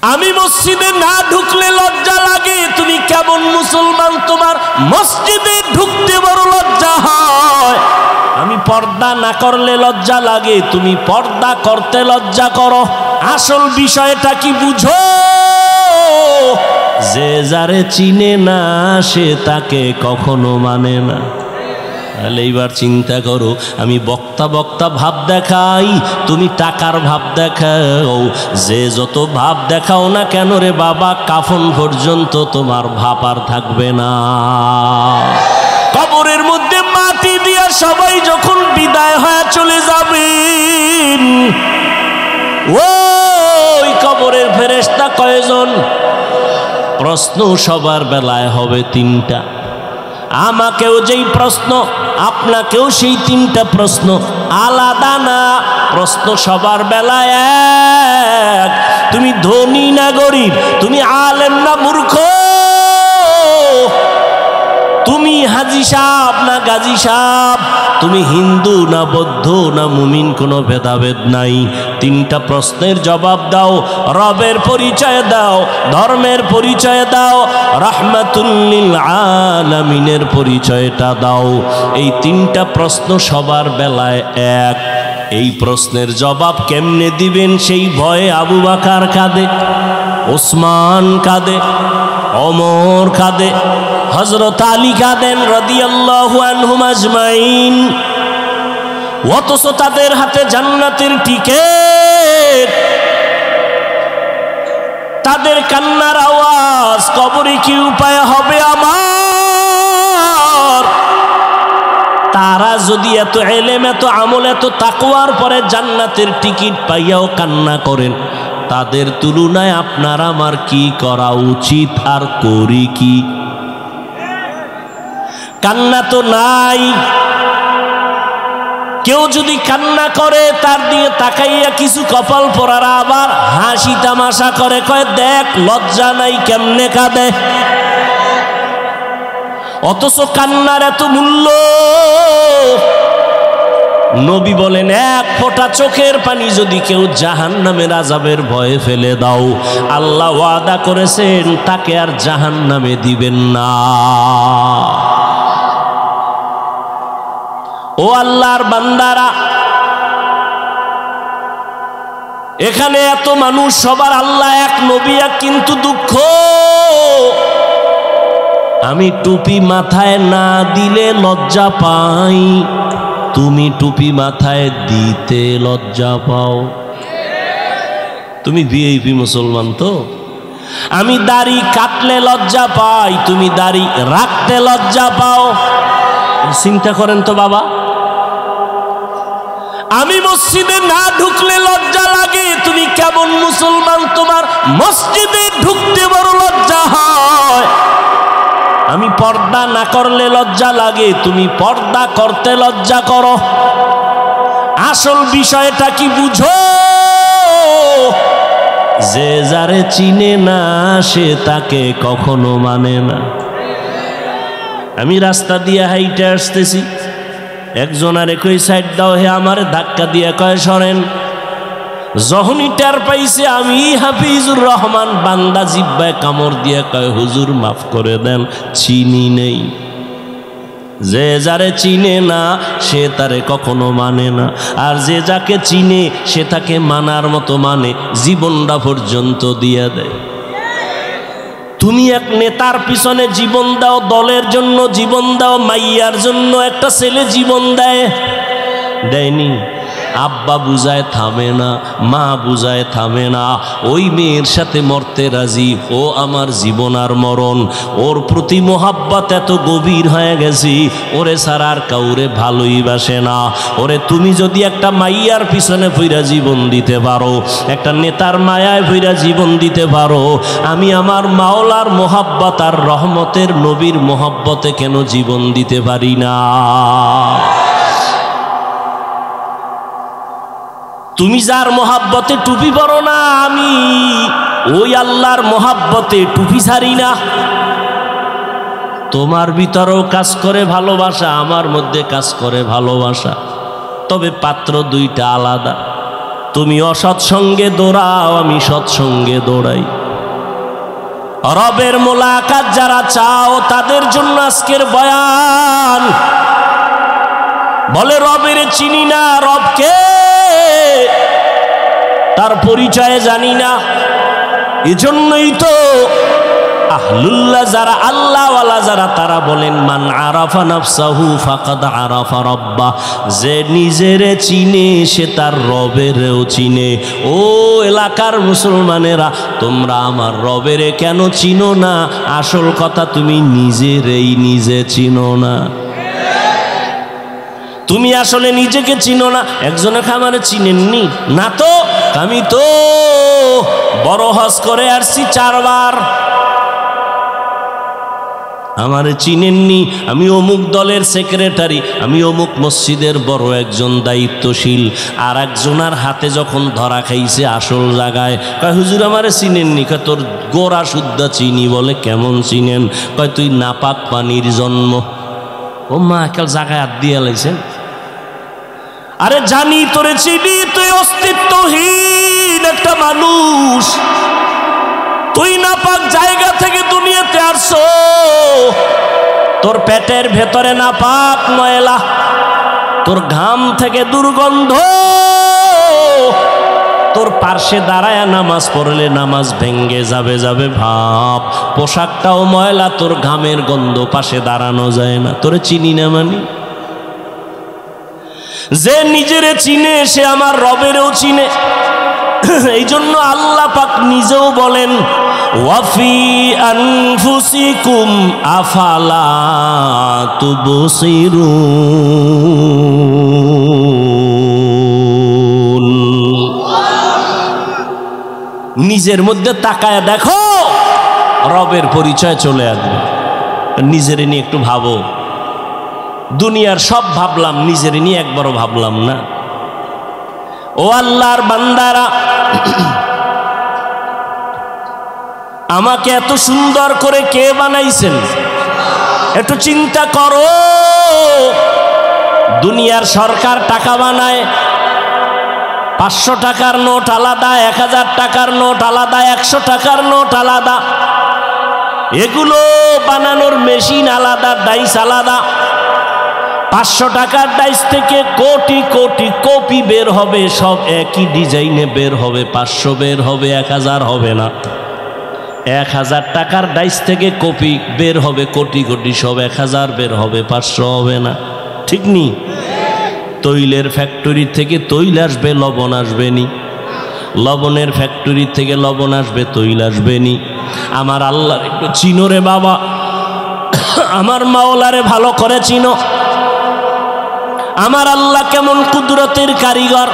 আমি মসজিদে না ঢুকলে লজ্জা লাগে, তুমি কেমন মুসলমান? তোমার মসজিদে ঢুকতে বড় লজ্জা হয়। আমি পর্দা না করলে লজ্জা লাগে, তুমি পর্দা করতে লজ্জা করো। আসল বিষয়টা কি বুঝো? যে যারে চিনে না সে তাকে কখনো মানে না। তাহলে এইবার চিন্তা করো, আমি বক্তা বক্তা ভাব দেখাই, তুমি টাকার ভাব দেখাও। যে যত ভাব দেখাও না কেন রে বাবা, কাফন পর্যন্ত তোমার ভাব আর থাকবে না। কবরের মধ্যে মাটি দিয়া সবাই যখন বিদায় হয়ে চলে যাবেন, ওই কবরের ফেরেশতা কয়জন? প্রশ্ন সবার বেলায় হবে তিনটা। আমাকেও যেই প্রশ্ন, আপনাকেও সেই তিনটা প্রশ্ন, আলাদা না। প্রশ্ন সবার বেলায় এক। তুমি ধনী না গরিব, তুমি আলেম না মূর্খ, তুমি হাজি সাহেব না গাজী সাহেব, তুমি হিন্দু না বৌদ্ধ না মুমিন, কোনো ভেদাভেদ নাই। তিনটা প্রশ্নের জবাব দাও। রবের পরিচয় দাও, ধর্মের পরিচয় দাও, রাহমাতুল লিল আলামিনের পরিচয়টা দাও। এই তিনটা প্রশ্ন সবার বেলায় এক। এই প্রশ্নের জবাব কেমনে দিবেন সেই ভয়ে আবু বকর কাঁদে, ওসমান কাঁদে, ওমর কাঁদে, হযরত আলী কাঁদেন রাদিয়াল্লাহু আনহুম আজমাইন। অথচ তাদের হাতে জান্নাতের টিকেট। তাদের কান্নার আওয়াজ কবরে কি উপায় হবে আমার? তারা যদি এত ইলম, এত আমল, এত তাকওয়ার পরে জান্নাতের টিকিট পাইয়াও কান্না করেন, তাদের তুলনায় আপনার আমার কি করা উচিত আর করি কি? কান্না তো নাই। কেউ যদি কান্না করে তার দিকে তাকাইয়া কিছু কপাল পরারা আবার হাসি তামাশা করে, কয় দেখ লজ্জা নাই কেমনে কাঁদে। অথচ কান্নার এত মূল্য। নবী বলেন, এক ফোঁটা চোখের পানি যদি কেউ জাহান্নামের আযাবের ভয়ে ফেলে দাও, আল্লাহ ওয়াদা করেছেন তাকে আর জাহান্নামে দিবেন না। ও আল্লাহর বান্দারা, এখানে এত মানুষ, সবার আল্লাহ এক, নবী এক, কিন্তু দুঃখ আমি টুপি মাথায় না দিলে লজ্জা পাই, তুমি টুপি মাথায় দিতে লজ্জা পাও। তুমি ভিআইপি মুসলমান তো। আমি দাড়ি কাটলে লজ্জা পাই, তুমি দাড়ি রাখতে লজ্জা পাও। চিন্তা করেন তো বাবা। আমি মসজিদে না ঢুকলে লজ্জা লাগে, তুমি কেমন মুসলমান? তোমার মসজিদে ঢুকতে বড় লজ্জা হয়। আমি পর্দা না করলে লজ্জা লাগে, তুমি পর্দা করতে লজ্জা করো। আসল বিষয়টা কি বুঝো? যে যারে চিনে না সে তাকে কখনো মানে না। আমি রাস্তা দিয়ে হাইটে আসতেছি, একজন আর একই সাইড দাও, হে আমার ধাক্কা দিয়ে কয় সরেন। যখনই টের পাইছে আমি হাফিজুর রহমান, বান্দা জিব্বায় কামড় দিয়ে কয় হুজুর মাফ করে দেন, চিনি নেই। যে যারে চিনে না সে তারে কখনো মানে না, আর যে যাকে চিনে সে তাকে মানার মতো মানে, জীবনটা পর্যন্ত দিয়ে দেয়। তুমি এক নেতার পিছনে জীবন দাও, দলের জন্য জীবন দাও, মাইয়ার জন্য একটা ছেলে জীবন দেয়, দেয়নি? আব্বা বুঝায় থামে না, মা বুঝায় থামে না, ওই মেয়ের সাথে মরতে রাজি। ও আমার জীবন আর মরণ, ওর প্রতি মোহাব্বত এত গভীর হয়ে গেছি, ওরে ছাড়া আর কাউরে ভালোই বাসে না। ওরে তুমি যদি একটা মাইয়ার পিছনে ফইরা জীবন দিতে পারো, একটা নেতার মায়ায় ফইরা জীবন দিতে পারো, আমি আমার মাওলার মোহাব্বত আর রহমতের নবীর মোহাব্বতে কেন জীবন দিতে পারি না? তুমি যার মোহাব্বতে টুপি পরো না, আমি ওই আল্লাহর মোহাব্বতে টুপি ছাড়ি না। তোমার ভিতরেও কাজ করে ভালোবাসা, আমার মধ্যে কাজ করে ভালোবাসা, তবে পাত্র দুইটা আলাদা। তুমি অসৎসঙ্গে দৌড়াও, আমি সৎসঙ্গে দৌড়াই। রবের মোলাকাত যারা চাও তাদের জন্য আজকের বয়ান। বলে রবের চিনি না, রবকে তার পরিচয় জানি না। এজন্যই তো আহলুল্লাহ যারা আল্লাহওয়ালা যারা তারা বলেন মান আরাফা নাফসাহু ফাকাদ আরাফা রাব্বা, যে নিজেরে চিনে সে তার রবেরও চিনে। ও এলাকার মুসলমানেরা, তোমরা আমার রবেরে কেন চিনো না? আসল কথা, তুমি নিজেরেই নিজে চিনো না। তুমি আসলে নিজেকে চিনো না। একজনে আমারে চিনেননি না তো, আমি তো বড় হজ করে আসছি 4 বার, আমারে চিনেননি। আমি অমুক দলের সেক্রেটারি, আমি অমুক মসজিদের বড় একজন দায়িত্বশীল। আর একজনের হাতে যখন ধরা খাইছে আসল জায়গায়, কয় হুজুর আমারে চিনেননি। কয় তোর গোড়া শুদ্ধা চিনি। বলে কেমন চিনেন? কয় তুই নাপাক পানির জন্ম। ও মা, কাল জায়গায় হাত দিয়ে লাইছেন। আরে জানি তোরে চিনি, তুই অস্তিত্বহীন একটা মানুষ। তুই নাপাক জায়গা থেকে দুনিয়াতে আসছো, তোর পেটের ভেতরে নাপাক ময়লা, তোর ঘাম থেকে দুর্গন্ধ, তোর পার্শ্বে দাঁড়ায় নামাজ পড়লে নামাজ ভেঙ্গে যাবে যাবে ভাব, পোশাকটাও ময়লা, তোর ঘামের গন্ধ, পাশে দাঁড়ানো যায় না। তোরে চিনি না মানি? যে নিজেরে চিনে সে আমার রবেরও চিনে। এই জন্য আল্লাহ পাক নিজেও বলেন ওয়াফি আনফুসিকুম আফালা তুবসিরুন। নিজের মধ্যে তাকায় দেখো, রবের পরিচয় চলে আসবে। নিজের নিয়ে একটু ভাবো। দুনিয়ার সব ভাবলাম, নিজের নিয়ে একবারও ভাবলাম না। ও আল্লাহর বান্দারা, আমাকে এত সুন্দর করে কে বানাইছেন? একটু চিন্তা করো। দুনিয়ার সরকার টাকা বানায়, 500 টাকার নোট আলাদা, 1000 টাকার নোট আলাদা, 100 টাকার নোট আলাদা। এগুলো বানানোর মেশিন আলাদা, ডাইস আলাদা। 500 টাকার ডাইস থেকে কোটি কোটি কপি বের হবে, সব একই ডিজাইনে বের হবে। 500 বের হবে, 1000 হবে না। 1000 টাকার ডাইস থেকে কপি বের হবে কোটি কোটি, সব 1000 বের হবে, 500 হবে না। ঠিক নি? তৈলের ফ্যাক্টরি থেকে তৈল আসবে, লবণ আসবে নি? লবণের ফ্যাক্টরি থেকে লবণ আসবে, তৈল আসবে নি? আমার আল্লাহর একটু চিনো রে বাবা, আমার মাওলারে ভালো করে চিনো। আমার আল্লাহ কেমন কুদরতের কারিগর।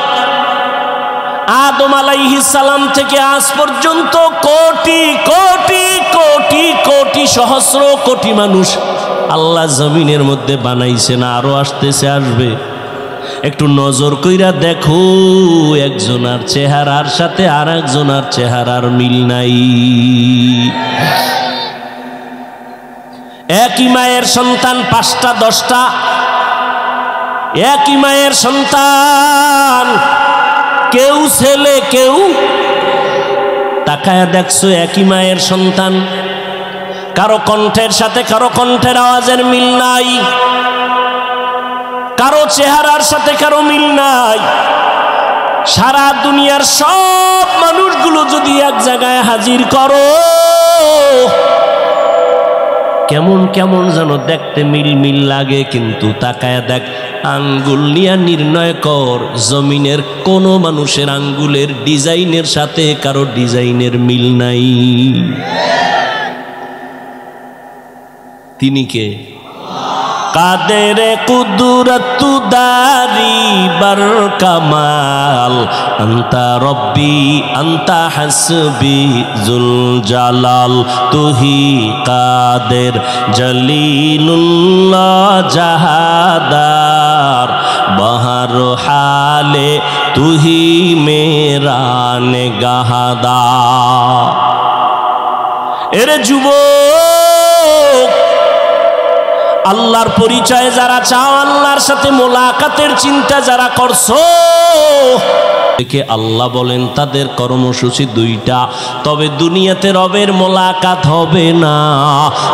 আদম আলাইহিস সালাম থেকে আজ পর্যন্ত কোটি কোটি কোটি কোটি সহস্র কোটি মানুষ আল্লাহ জমিনের মধ্যে বানাইছেন, আরো আসতেছে, আসবে। একটু নজর কইরা দেখো, একজনার চেহারার সাথে আর একজনার চেহারার মিল নাই। একই মায়ের সন্তান 5টা 10টা, একই মায়ের সন্তান, কেউ ছেলে কেউ। তাকায়া দেখছো একই মায়ের সন্তান, কারো কণ্ঠের সাথে কারো কণ্ঠের আওয়াজের মিল নাই, কারো চেহারার সাথে কারো মিল নাই। সারা দুনিয়ার সব মানুষগুলো যদি এক জায়গায় হাজির করো, কেমন কেমন যেন দেখতে মিল মিল লাগে। কিন্তু তাকায়া দেখ, আঙ্গুল নিয়ে নির্ণয় কর, জমিনের কোন মানুষের আঙ্গুলের ডিজাইনের সাথে কারো ডিজাইনের মিল নাই। তিনি কে? কাদের কুদরত দারি বার কামাল, আন্তা রব্বি আন্তা হাসবি জুল জালাল, তুহি কাদের জলিলুল্লাহ জাহাদার, বহর হালে তুহি মেরা নেগাহদার। এরে যুবক, আল্লাহর পরিচয় যারা চাও, আল্লাহর সাথে মোলাকাতের চিন্তা যারা করছো, দেখে আল্লাহ বলেন তাদের কর্মসূচি দুইটা, তবে দুনিয়াতে রবের মোলাকাত হবে না।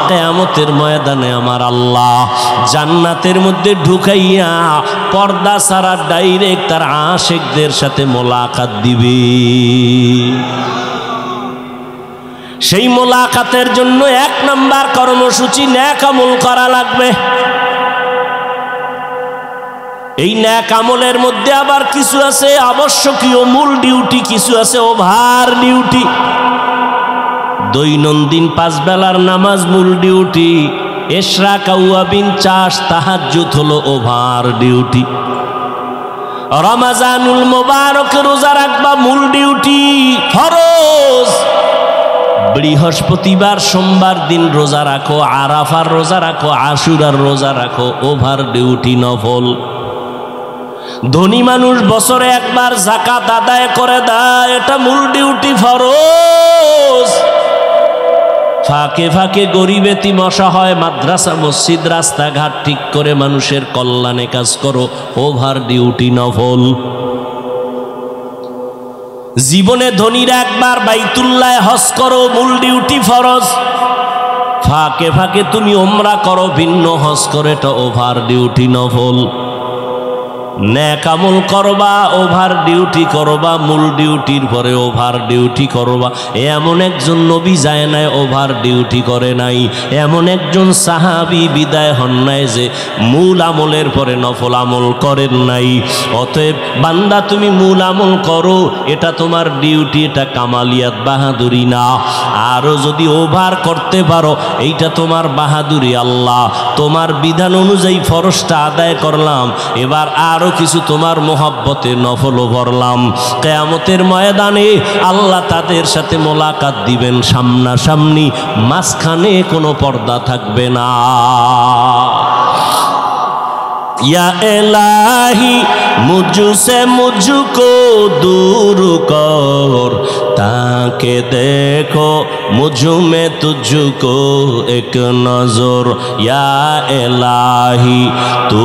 কিয়ামতের ময়দানে আমার আল্লাহ জান্নাতের মধ্যে ঢুকাইয়া পর্দা ছাড়া ডাইরেক্ট তার আশিকদের সাথে মোলাকাত দিবে। সেই মোলাকাতের জন্য 1 নাম্বার কর্মসূচি নেক আমল করা লাগবে। এই নেক আমলের মধ্যে আবার কিছু আছে আবশ্যকীয় মূল ডিউটি, কিছু আছে ওভার ডিউটি। দৈনন্দিন 5 বেলার নামাজ মূল ডিউটি, ইশরাক আওয়াবিন চাষ তাহাজ্জুদ হলো ওভার ডিউটি। রমজানুল মুবারক রোজা রাখবা মূল ডিউটি ফরজ। বৃহস্পতিবার সোমবার দিন রোজা রাখো, আরাফার রোজা রাখো, আশুরার রোজা রাখো, ওভার ডিউটি নফল। ধনী মানুষ বছরে একবার যাকাত আদায় করে দেয়, এটা মূল ডিউটি ফরজ। ফাঁকে ফাঁকে গরিব এতিম অসহায় মাদ্রাসা মসজিদ রাস্তাঘাট ঠিক করে মানুষের কল্যাণে কাজ করো, ওভার ডিউটি নফল। জীবনে ধনীরা একবার বাইতুল্লাহ হজ করো, মূল ডিউটি ফরজ। ফাঁকে ফাঁকে তুমি উমরা করো, ভিন্ন হজ করে, এটা ওভার ডিউটি নফল। নেক আমল করবা, ওভার ডিউটি করবা, মূল ডিউটির পরে ওভার ডিউটি করবা। এমন একজন নবী যায় নাই ওভার ডিউটি করে নাই, এমন একজন সাহাবী বিদায় হন নাই যে মূল আমলের পরে নফল আমল করেন নাই। অতএব বান্দা তুমি মূল আমল করো, এটা তোমার ডিউটি, এটা কামালিয়াত বাহাদুরি না। আরও যদি ওভার করতে পারো এইটা তোমার বাহাদুরি। আল্লাহ তোমার বিধান অনুযায়ী ফরজটা আদায় করলাম, এবার আরও কিছু তোমার মোহাব্বতে নফলও ভরলাম। কিয়ামতের ময়দানে আল্লাহ তাদের সাথে মোলাকাত দিবেন সামনাসামনি, মাঝখানে কোনো পর্দা থাকবে না। या इलाही मुझसे मुझको दूर कर, ताके देखो मुझ में तुझको एक नजर। या इलाही तू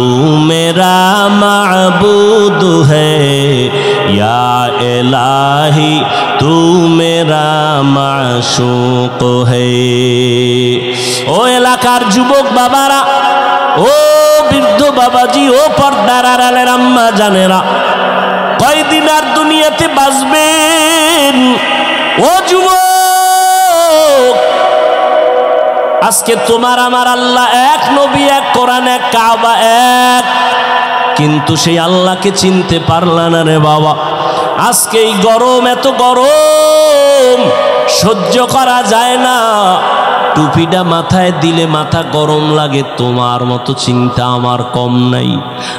मेरा माबूद है, या इलाही तू मेरा माशूक है। ओ এলাকার যুবক বাবারা, ও বৃদ্ধ বাবাজি, ও পর্দার আড়ালের আম্মা জানেরা, কয়দিন আর দুনিয়াতে বাঁচবেন? ও যুবক, আজকে তোমার আমার আল্লাহ এক, নবী এক, কোরআন এক, কাবা এক, কিন্তু সেই আল্লাহকে চিনতে পারলা না রে বাবা। আজকে এই গরম, এত গরম সহ্য করা যায় না। টুপিটা মাথায় দিলে মাথা গরম লাগে, তোমার মতো চিন্তা আমার কম নাই।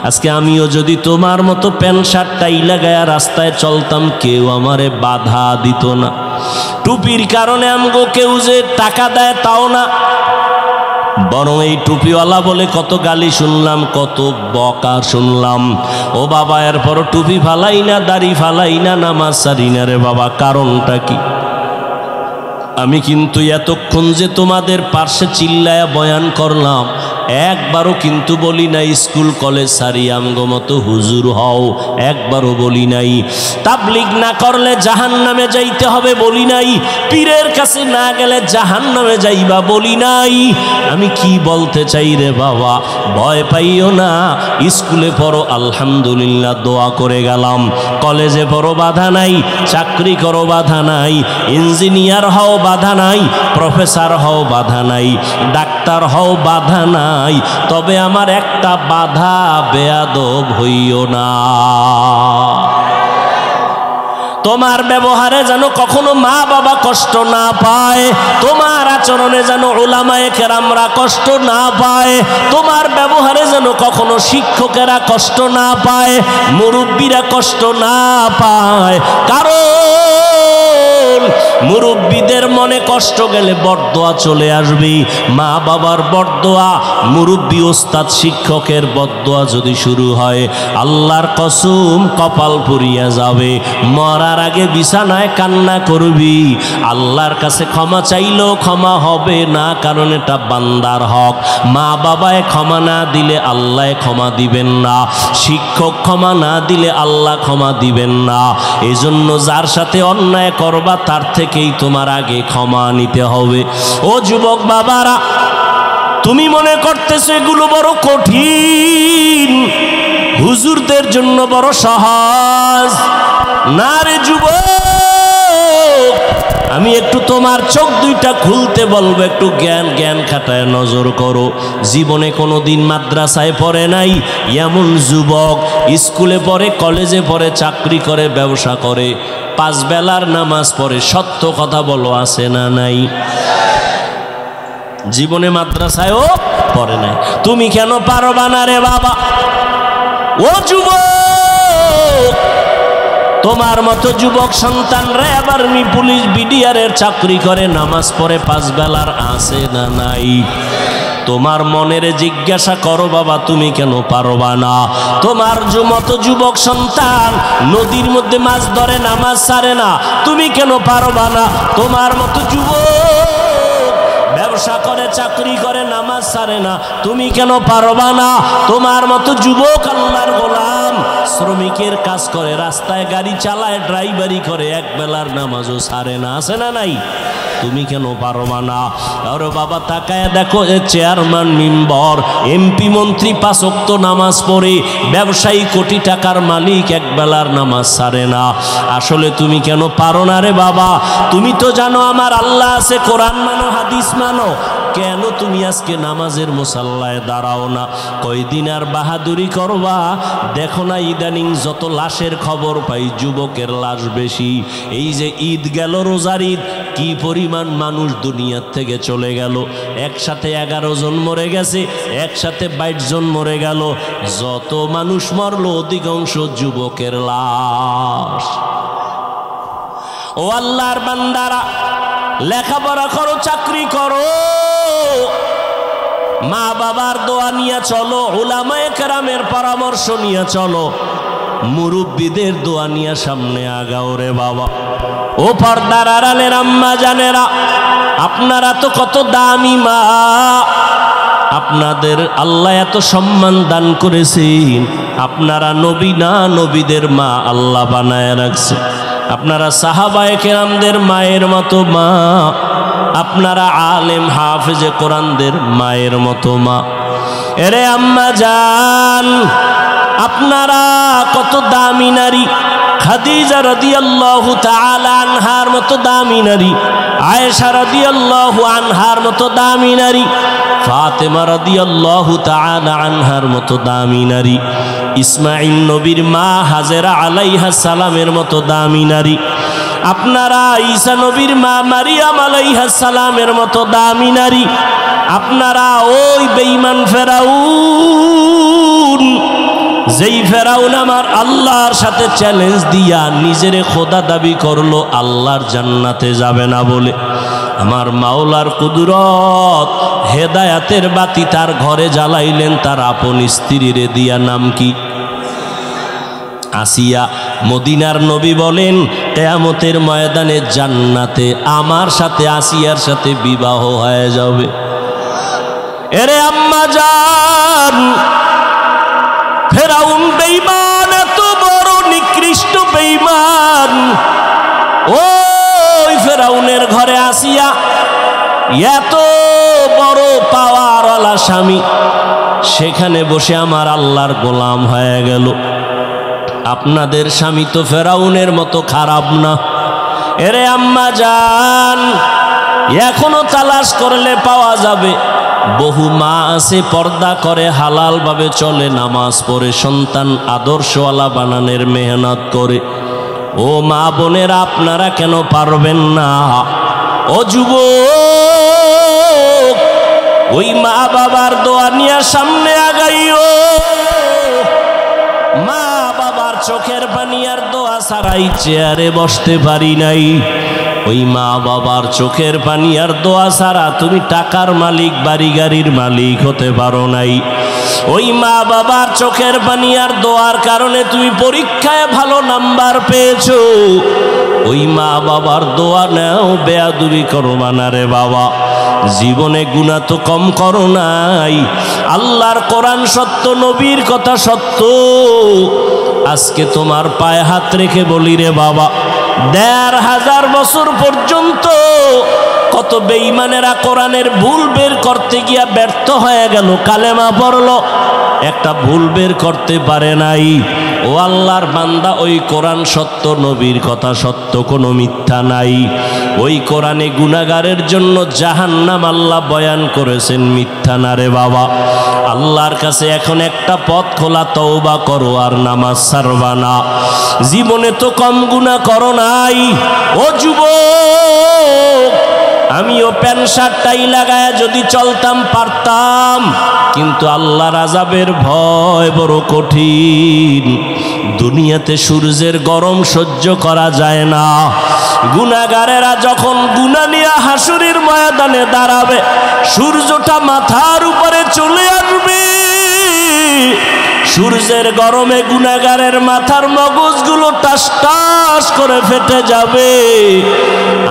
আজকে আমিও যদি তোমার মতো প্যান্ট শার্ট টাই লাগায়া রাস্তায় চলতাম, কেউ আমারে বাধা দিত না। টুপির কারণে আমগো কেউ যে টাকা দেয় তাও না, বরং এই টুপিওয়ালা বলে কত গালি শুনলাম, কত বকা শুনলাম। ও বাবা, এরপরও টুপি ফালাই না, দাড়ি ফালাই না, নামাজ সারি না রে বাবা, কারণটা কি? আমি কিন্তু এতক্ষণ যে তোমাদের পার্শ্বে চিল্লায়া বয়ান করলাম, একবারও কিন্তু বলি নাই স্কুল কলেজ সারি আমগো মতো হুজুর হও, একবারও বলি নাই। তাবলিগ না করলে জাহান্নামে যাইতে হবে বলি নাই, পীরের কাছে না গেলে জাহান্নামে যাইবা বলি নাই। আমি কি বলতে চাই রে বাবা, ভয় পাইও না। স্কুলে পড়ো আলহামদুলিল্লাহ, দোয়া করে গেলাম। কলেজে পড়ো বাধা নাই, চাকরি করো বাধা নাই, ইঞ্জিনিয়ার হও বাধা নাই, প্রফেসর হও বাধা নাই, ডাক্তার হও বাধা নাই। তবে আমার একটা বাধা, বেয়াদব হইও না। তোমার ব্যবহারে যেন কখনো মা বাবা কষ্ট না পায়, তোমার আচরণে যেন উলামায়ে কেরামরা কষ্ট না পায়, তোমার ব্যবহারে যেন কখনো শিক্ষকেরা কষ্ট না পায়, মুরব্বীরা কষ্ট না পায়। কারণ মুরব্বীদের মনে কষ্ট গেলে বরদোয়া চলে আসবে। মা বাবার বরদোয়া, মুরব্বী ওস্তাদ শিক্ষকের বরদোয়া যদি শুরু হয়, আল্লাহর কসম কপাল পুড়িয়া যাবে। মরার আগে বিছানায় কান্না করবি, আল্লাহর কাছে ক্ষমা চাইলেও ক্ষমা হবে না, কারণ এটা বান্দার হক। মা বাবায় ক্ষমা না দিলে আল্লাহ ক্ষমা দিবেন না, শিক্ষক ক্ষমা না দিলে আল্লাহ ক্ষমা দিবেন না। এজন্য যার সাথে অন্যায় করবা তার থেকেই তোমার আগে ক্ষমা নিতে হবে। ও যুবক বাবারা, তুমি মনে করতেছো এগুলো বড় কঠিন, হুজুরদের জন্য বড় সহজ। না রে যুবক, আমি একটু তোমার চোখ দুইটা খুলতে বলবো, একটু জ্ঞান খাটায় নজর করো। জীবনে কোনোদিন মাদ্রাসায় পড়ে নাই এমন যুবক, স্কুলে পড়ে, কলেজে পড়ে, চাকরি করে, ব্যবসা করে, 5 বেলার নামাজ পড়ে, সত্য কথা বলো আছে না নাই? জীবনে মাদ্রাসায়ও পড়ে নাই। তুমি কেন পারবা না রে বাবা? ও যুবক, তোমার মতো যুবক সন্তানরা এবার পুলিশ বিডিআরের চাকরি করে, নামাজ পড়ে, 5 বেলার আছে না নাই? তোমার মনের জিজ্ঞাসা করো বাবা, তুমি কেন পারবা না? তোমার মতো যুবক সন্তান নদীর মধ্যে মাছ ধরে, নামাজ ছাড়ে না, তুমি কেন পারবা না? তোমার মতো যুবক ব্যবসা করে, চাকরি করে, নামাজ ছাড়ে না, তুমি কেন পারবা না? তোমার মতো যুবক আল্লাহর গোলাম, শ্রমিকের কাজ করে, রাস্তায় গাড়ি চালায়, ড্রাইভারি করে, 1 বেলার নামাজও ছাড়ে না, আছে না নাই? তুমি কেন পারবা না? আরে বাবা তাকায় দেখো, চেয়ারম্যান, মেম্বার, এমপি, মন্ত্রী 5 ওয়াক্ত নামাজ পড়ে, ব্যবসায়ী, কোটি টাকার মালিক, 1 বেলার নামাজ ছাড়ে না। আসলে তুমি কেন পারো না রে বাবা? তুমি তো জানো আমার আল্লাহ আছে, কোরআন মানো, হাদিস মানো, কেন তুমি আজকে নামাজের মুসাল্লায় দাঁড়াও না? কয়দিন আর বাহাদুরি করবা? দেখো না ইদানিং যত লাশের খবর পাই, যুবকের লাশ বেশি। এই যে ঈদ গেল, রোজার ঈদ, কি পরিমাণ মানুষ দুনিয়ার থেকে চলে গেল। একসাথে 11 জন মরে গেছে, একসাথে 22 জন মরে গেল। যত মানুষ মরলো অধিকাংশ যুবকের লাশ। ও আল্লাহর বান্দারা, লেখাপড়া করো, চাকরি করো, মা বাবার দোয়া নিয়ে চলো, উলামায়ে কেরামের পরামর্শ নিয়ে চলো, মুরব্বীদের দোয়া নিয়ে সামনে আগাও রে বাবা। ও পর্দার আড়ালের আম্মা জানেরা, আপনারা তো কত দামি মা, আপনাদের আল্লাহ এত সম্মান দান করেছেন। আপনারা নবী না, নবীদের মা আল্লাহ বানায় রাখছে। আপনারা সাহাবায়ে কেরামদের মায়ের মতো মা, আপনারা আলেম হাফেজে কোরআনদের মায়ের মতো মা। এরে আম্মা জান, আপনারা কত দামি নারী। খাদিজা রাদিয়াল্লাহু তাআলা আনহার মতো দামি নারী, আয়েশা রাদিয়াল্লাহু আনহার মতো দামি নারী, ফাতেমা রাদিয়াল্লাহু তাআলা আনহার মতো দামি নারী, ইসমাঈল নবীর মা হাজেরা আলাইহা সালামের মতো দামি নারী, আপনারা ঈসা নবীর মা মারিয়াম আলাইহা সালামের মতো দামি নারী। আপনারা ওই বেঈমান ফেরাউন, যেই ফেরাউন আমার আল্লাহর সাথে চ্যালেঞ্জ দিয়া নিজেরে খোদা দাবি করলো, আল্লাহর জান্নাতে যাবে না বলে, আমার মাওলার কুদরত হেদায়াতের বাতি তার ঘরে জ্বালাইলেন, তার আপন স্ত্রীরে দিয়া। নাম কি? আসিয়া। মদিনার নবী বলেন, কিয়ামতের ময়দানে জান্নাতে আমার সাথে আসিয়ার সাথে বিবাহ হয়ে যাবে। এরে আম্মা জান, ফেরাউন বেঈমান, এত বড় নিকৃষ্ট বেঈমান, ওই ফেরাউনের ঘরে আসিয়া এত বড় পাওয়ারওয়ালা স্বামী, সেখানে বসে আমার আল্লাহর গোলাম হয়ে গেল। আপনাদের স্বামী তো ফেরাউনের মতো খারাপ না। এরে আম্মা জান, এখনো তালাশ করলে পাওয়া যাবে। বহু মা আছে পর্দা করে, হালাল ভাবে চলে, নামাজ পড়ে, সন্তান আদর্শওয়ালা বানানোর মেহনত করে। ও মা বোনেরা, আপনারা কেন পারবেন না? ও যুবক, ওই মা বাবার দোয়া নিয়ে সামনে আগাইও। মা বাবার চোখের পানি আর দোয়া ছাড়াই চেয়ারে বসতে পারি নাই। ওই মা বাবার চোখের পানি আর দোয়া ছাড়া তুমি টাকার মালিক, বাড়ি গাড়ির মালিক হতে পারো নাই। ওই মা বাবার চোখের পানি আর দোয়ার কারণে তুমি পরীক্ষায় ভালো নাম্বার পেয়েছো। ওই মা বাবার দোয়া নাও, বেয়াদবি করবা না রে বাবা। জীবনে গুনাহ তো কম করো নাই। আল্লাহর কোরআন সত্য, নবীর কথা সত্য। আজকে তোমার পায়ে হাত রেখে বলি রে বাবা, ১৫০০ বছর পর্যন্ত কত বেঈমানেরা কোরআনের ভুল বের করতে গিয়া ব্যর্থ হয়ে গেল, কালেমা পড়ল, একটা ভুল বের করতে পারে নাই। ও আল্লাহর বান্দা, ওই কোরআন সত্য, নবীর কথা সত্য, কোনো মিথ্যা নাই। ওই কোরআনে গুনাহগারের জন্য জাহান্নাম আল্লাহ বয়ান করেছেন, মিথ্যা না রে বাবা। আল্লাহর কাছে এখন একটা পথ খোলা, তওবা করো আর নামাজ ছাড়বা না। জীবনে তো কম গুনাহ করো নাই। ও যুবক, আমিও প্যান্ট শার্টটাই লাগায় যদি চলতাম পারতাম, কিন্তু আল্লাহর আযাবের ভয় বড় কঠিন। দুনিয়াতে সূর্যের গরম সহ্য করা যায় না। গুনাহগারেরা যখন গুনাহ নিয়ে হাসুরের ময়দানে দাঁড়াবে, সূর্যটা মাথার উপরে চলে আসবে। সূর্যের গরমে গুনাহগারের মাথার মগজগুলো টাস টাস করে ফেটে যাবে।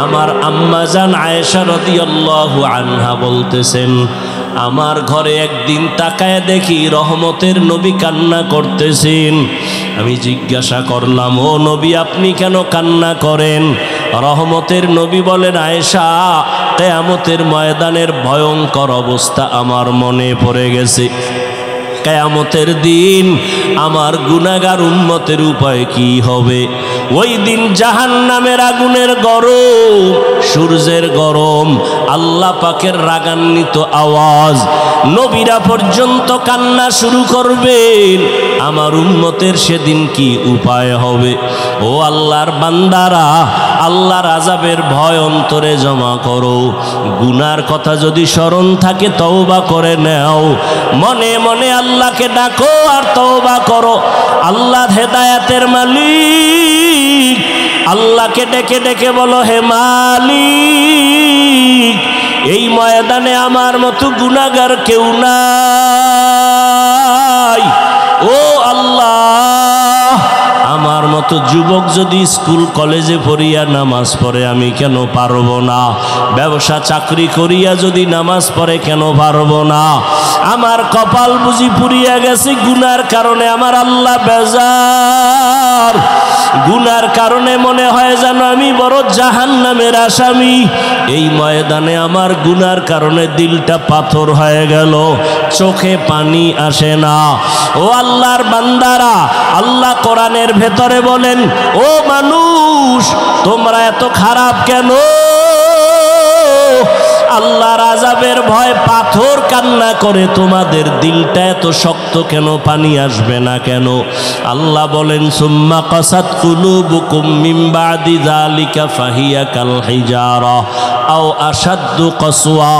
আমার আম্মা জান আয়েশা রাদিয়াল্লাহু আনহা বলতেছেন, আমার ঘরে একদিন তাকায় দেখি রহমতের নবী কান্না করতেছেন। আমি জিজ্ঞাসা করলাম, ও নবী, আপনি কেন কান্না করেন? রহমতের নবী বলেন, আয়েশা, কিয়ামতের ময়দানের ভয়ঙ্কর অবস্থা আমার মনে পড়ে গেছে। কিয়ামতের দিন আমার গুনাহগার উম্মতের উপায় কি হবে? ওই দিন জাহান্নামের আগুনের গরম, সূর্যের গরম, আল্লাহ পাকের রাগান্বিত আওয়াজ, নবীরা পর্যন্ত কান্না শুরু করবেন। আমার উম্মতের সেদিন কি উপায় হবে? ও আল্লাহর বান্দারা, আল্লাহর আযাবের ভয় অন্তরে জমা করো। গুনার কথা যদি স্মরণ থাকে, তওবা করে নাও। মনে মনে আল্লাহকে ডাকো আর তওবা করো। আল্লাহ হেদায়েতের মালিক। আল্লাহকে ডেকে ডেকে বলো, হে মালিক, এই ময়দানে আমার মতো গুনাহগার কেউ নাই। ও আল্লাহ, আমার মতো যুবক যদি স্কুল কলেজে পড়িয়া নামাজ পড়ে, আমি কেন পারবো না? ব্যবসা চাকরি করিয়া যদি নামাজ পড়ে, কেন পারবো না? আমার কপাল বুঝি পুড়িয়া গেছে গুনার কারণে। আমার আল্লাহ বেজার। গুনার কারণে মনে হয় যেন আমি বড় জাহান্নামের আসামি। এই ময়দানে আমার গুনার কারণে দিলটা পাথর হয়ে গেল, চোখে পানি আসে না। ও আল্লাহর বান্দারা, আল্লাহ কোরআনের ভেতরে বলেন, ও মানুষ, তোমরা এত খারাপ কেন? আল্লাহর আযাবের ভয় পাথর কান্না করে, তোমাদের দিলটা এত শক্ত কেন? পানি আসবে না কেন? আল্লাহ বলেন, সুম্মা কাসাত কুলুবুকুম মিন বাদি যালিকা ফাহিয়া কাল হিজারা আও আশাদ্দু কাসওয়া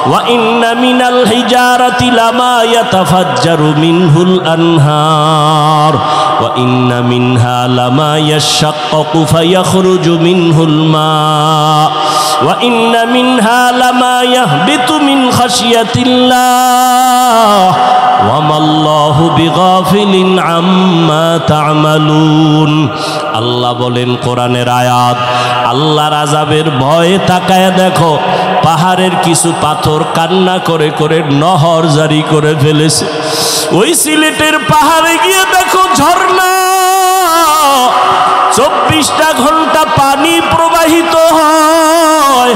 ওয়া ইন্না মিনাল হিজারাতি লামা ইয়াতাফাজ্জারু মিনহুল আনহার ওয়া ইন্না মিনহা লামা ইয়াশাক্কাকু ফায়াখরুজু মিনহুল মা ওয়া ইন্না মিনহা লামা ইয়াহবিতু মিন খাশিয়াতিল্লাহ ওয়া মাল্লাহু বিগাফিলিন আম্মা তা'মালুন। আল্লাহ বলেন কোরআনের আয়াত, আল্লাহর আযাবের ভয়ে তাকায় দেখো, পাহাড়ের কিছু পাথর কান্না করে করে নহর জারি করে ফেলেছে। ওই সিলেটের পাহাড়ে গিয়ে দেখো ঝর্ণা, 24টা ঘন্টা পানি প্রবাহিত হয়।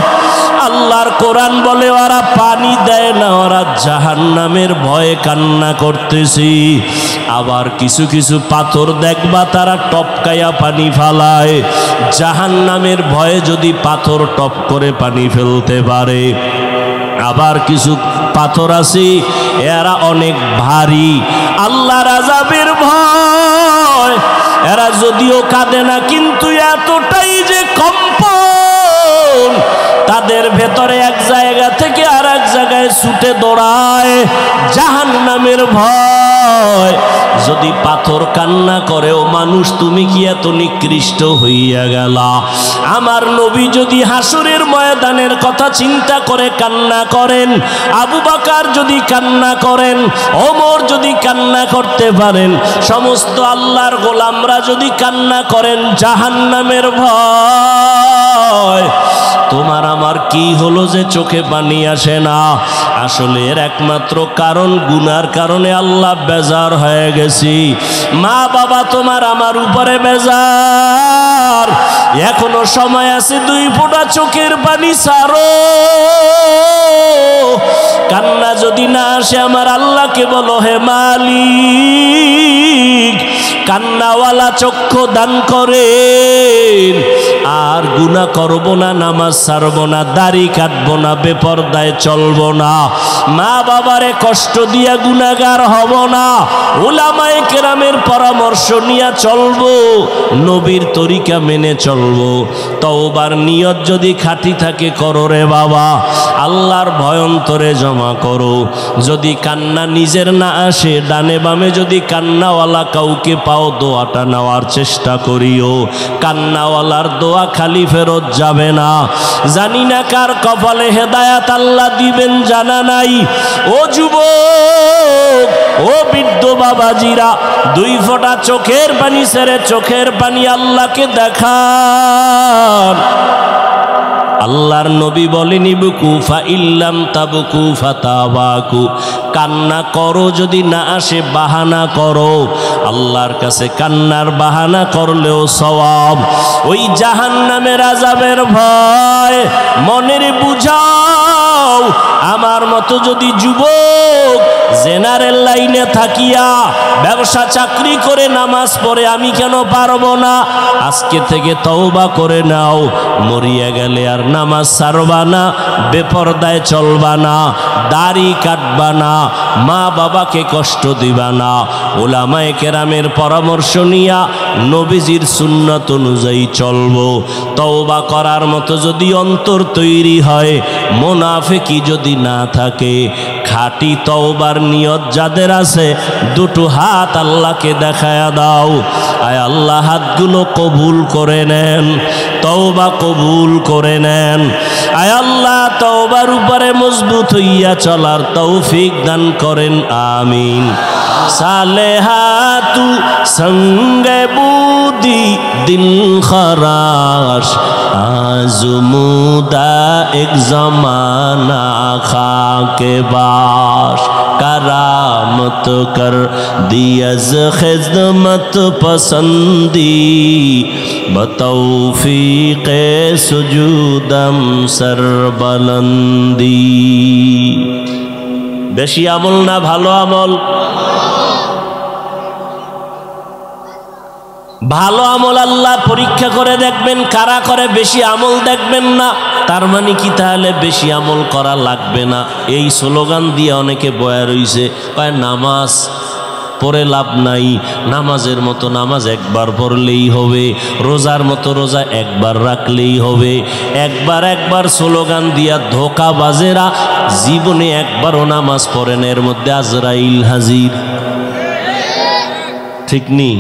আল্লাহর কোরআন বলে, ওরা পানি দেয় না, ওরা জাহান্নামের ভয়ে কান্না করতেছি। আবার কিছু কিছু পাথর দেখবা তারা টপকায়া পানি ফালায়, জাহান্নামের ভয়ে যদি পাথর টপ করে পানি ফেলতে পারে। আবার কিছু পাথর আছে, এরা অনেক ভারী, আল্লাহর আযাবের ভয়। এরা যদিও কাঁদে না, কিন্তু এতটাই যে কম্পন, তাদের ময়দানের ভেতরে এক জায়গা থেকে আর এক জায়গায় ছুটে দৌড়ায় জাহান্নামের ভয়। যদি পাথর কান্না করে, ও মানুষ তুমি কি এত নিকৃষ্ট হইয়া গেলা? আমার নবী যদি হাসরের ময়দানের কথা চিন্তা করে কান্না করেন, আবু বকর যদি কান্না করেন, ওমর যদি কান্না করতে পারেন, সমস্ত আল্লাহর গোলামরা যদি কান্না করেন জাহান্নামের ভয়, তোমার আমার কি হলো যে চোখে পানি আসে না? আসলে এর একমাত্র কারণ গুনার কারণে আল্লাহ বেজার হয়ে গেছি। মা বাবা তোমার আমার উপরে বেজার, এখনো সময় আছে, 2 ফোঁটা চোখের পানি ছাড়ো। কান্না যদি না আসে আমার আল্লাহকে বলো, হে মালিক কান্নাওয়ালা চক্ষু দান করেন, আর গুনাহ করব না, নামাজ ছাড়ব না, দাড়ি কাটবো না, বেপরদায় চলবো না, মা বাবারে কষ্ট দিয়া গুনাহগার হব না, উলামায়ে কেরামের পরামর্শ নিয়ে চলবো, নবীর তরিকা মেনে চলবো। তওবার নিয়ত যদি খাঁটি থাকে করো রে বাবা, আল্লাহর ভয় অন্তরে জমা করো। যদি কান্না নিজের না আসে, ডানে বামে যদি কান্নাওয়ালা কাউকে পাও, দোয়াটা নেওয়ার চেষ্টা করিও। কান্নাওয়ালার দোয়া খালি ফেরত যাবে না। জানি না কার কপালে হেদায়াত আল্লাহ দিবেন, জানা নাই। ও যুবক, ও বৃদ্ধ বাবাজিরা, 2 ফোঁটা চোখের পানি ছেড়ে চোখের পানি আল্লাহকে দেখান। আল্লাহর নবী বলেনি বুকু ফা ইল্লাম তাবকু ফাতাবাকু, কান্না করো, যদি না আসে বাহানা করো। আল্লাহর কাছে কান্নার বাহানা করলেও সওয়াব। ওই জাহান্নামের আযাবের ভয় মনের বুঝাও। আমার মতো যদি যুবক জেনারেল লাইনে থাকিয়া ব্যবসা চাকরি করে নামাজ পড়ে, আমি কেন পারবো না? আজকে থেকে তওবা করে নাও, মরিয়া গেলে আর নামাজ ছাড়বা না, বেপরদায় চলবা না, দাড়ি কাটবা না, মা বাবাকে কষ্ট দিবা না, উলামায়ে কেরামের পরামর্শ নিয়া নবীজির সুন্নাত অনুযায়ী চলবো। তওবা করার মতো যদি অন্তর তৈরি হয়, মুনাফিকি যদি না থাকে, খাঁটি তওবার নিয়ত যাদের আছে, 2টো হাত আল্লাহকে দেখায়া দাও। আয় আল্লাহ, হাতগুলো কবুল করে নেন, তওবা কবুল করে নেন। আয় আল্লাহ, তওবার উপরে মজবুত হইয়া চলার তৌফিক দান করেন, আমিন। সালেহাতু সঙ্গে বুদি দিল খরাশ, আজমুদা এক জমানা খাকে বাস, करामत कर दियज खिदमत पसंदी, बतौफीक़े सुजूदम सरबलंदी। বেশি আমল না ভালো আমল? ভালো আমল আল্লাহ পরীক্ষা করে দেখবেন, কারা করে বেশি আমল দেখবেন না। তার মানে কি তাহলে বেশি আমল করা লাগবে না? এই স্লোগান দিয়ে অনেকে বয়া রইছে, কয় নামাজ পড়ে লাভ নাই, নামাজের মতো নামাজ একবার পড়লেই হবে, রোজার মতো রোজা একবার রাখলেই হবে। একবার স্লোগান দিয়া ধোঁকাবাজেরা জীবনে একবারও নামাজ পড়েন, এর মধ্যে আজরাইল হাজির। ঠিক নেই?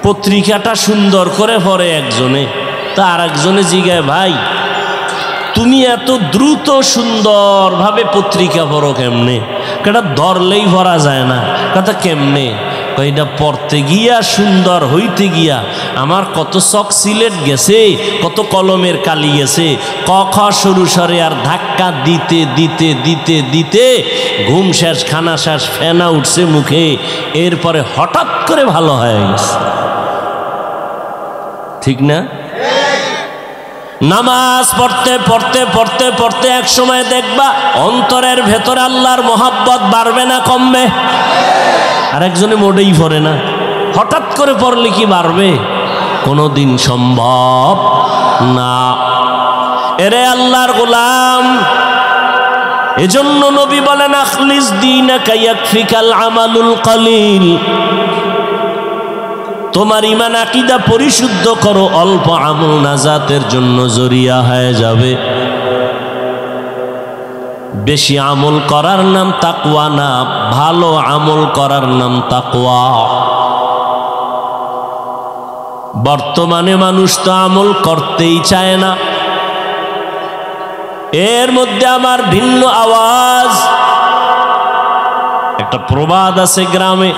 পত্রিকাটা সুন্দর করে পড়ে একজনে, তা আর একজনে জিগায়, ভাই তুমি এত দ্রুত সুন্দরভাবে পত্রিকা পড়ো কেমনে? এটা ধরলেই ভরা যায় না। কথা কেমনে? এটা পড়তে গিয়া, সুন্দর হইতে গিয়া আমার কত চক সিলেট গেছে, কত কলমের কালি গেছে, ক খ সরু সরে আর ধাক্কা দিতে দিতে দিতে দিতে ঘুম শেষ, খানা শেষ, ফেনা উঠছে মুখে, এরপরে হঠাৎ করে ভালো হয়ে গেছে। ঠিক না? নামাজ পড়তে পড়তে পড়তে পড়তে এক সময় দেখবা অন্তরের ভেতরে আল্লাহর মহাব্বত বাড়বে না কমবে? আর একজনে মোটেই পড়ে না, হঠাৎ করে পড়লে কি বাড়বে? কোনোদিন সম্ভব না। এরে আল্লাহর গোলাম, এজন্য নবী বলেন, আখলিস দীনাকা ইয়াকফিকাল আমালুল কলিল। তোমার ঈমান আকীদা পরিশুদ্ধ করো, অল্প আমল নাজাতের জন্য জরিয়া হয়ে যাবে। বেশি আমল করার নাম তাকওয়া না, ভালো আমল করার নাম তাকওয়া। বর্তমানে মানুষ তো আমল করতেই চায় না। এর মধ্যে আমার ভিন্ন আওয়াজ। একটা প্রবাদ আছে গ্রামে,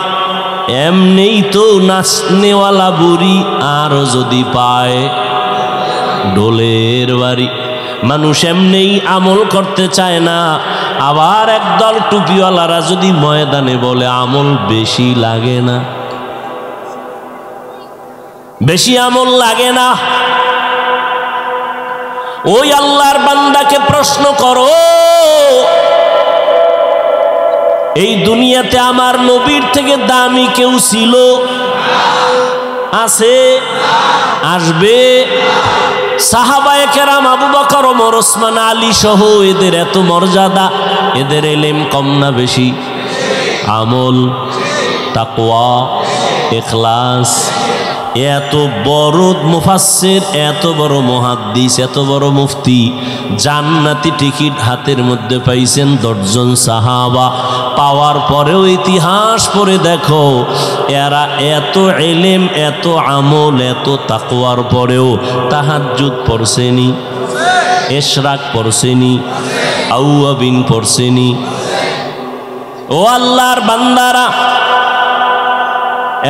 এমনিই তো নাচনেওয়ালা বুড়ি আরো যদি পায় ডোলের বাড়ি। মানুষ এমনিই আমল করতে চায় না, আবার একদল টুপিওয়ালারা যদি ময়দানে বলে আমল বেশি লাগে না, বেশি আমল লাগে না। ওই আল্লাহর বান্দাকে প্রশ্ন করো, এই দুনিয়াতে আমার নবীর থেকে দামি কেউ ছিল? আছে? আসবে? সাহাবায়ে কেরাম আবু বকর, ওমর, ওসমান, আলী সহ এদের এত মর্যাদা, এদের ইলম কম না বেশি? আমল, তাকওয়া, ইখলাস। এত বড় মুফাসসির, এত বড় মুহাদ্দিস, এত বড় মুফতি, জান্নাতি টিকিট হাতের মধ্যে পাইছেন 10 জন সাহাবা। পাওয়ার পরেও ইতিহাস পড়ে দেখো, এরা এত ইলম, এত আমল, এত তাকওয়ার পরেও তাহাজ্জুদ পড়ছেনি, ইশরাক পড়ছেনি, আউয়াবিন পড়ছেনি। ও আল্লাহর বান্দারা,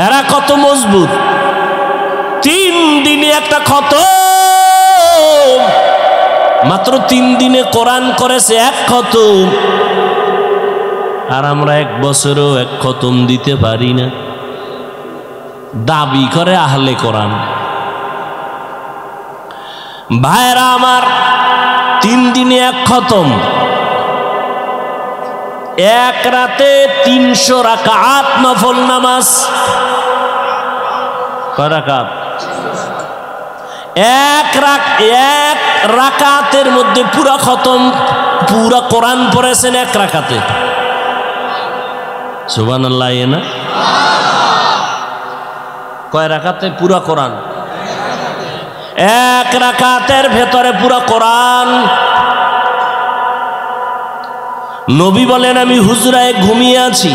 এরা কত মজবুত! 3 দিনে একটা খতম, মাত্র 3 দিনে কোরআন করেছে 1 খতম। আর আমরা 1 বছরেও 1 খতম দিতে পারি না। দাবি করে আহলে কোরআন। ভাইরা আমার, 3 দিনে 1 খতম, 1 রাতে 300 রাকাত নফল নামাজ। কয় রাকাত? 1 রাকাতের মধ্যে পুরা খতম, পুরা কোরআন পড়েছেন 1 রাকাতে। সুবহানাল্লাহ। এ না? কয় রাকাতে পুরা কোরআন? 1 রাকাতের ভেতরে পুরা কোরআন। নবী বলেন, আমি হুজরায় ঘুমিয়ে আছি,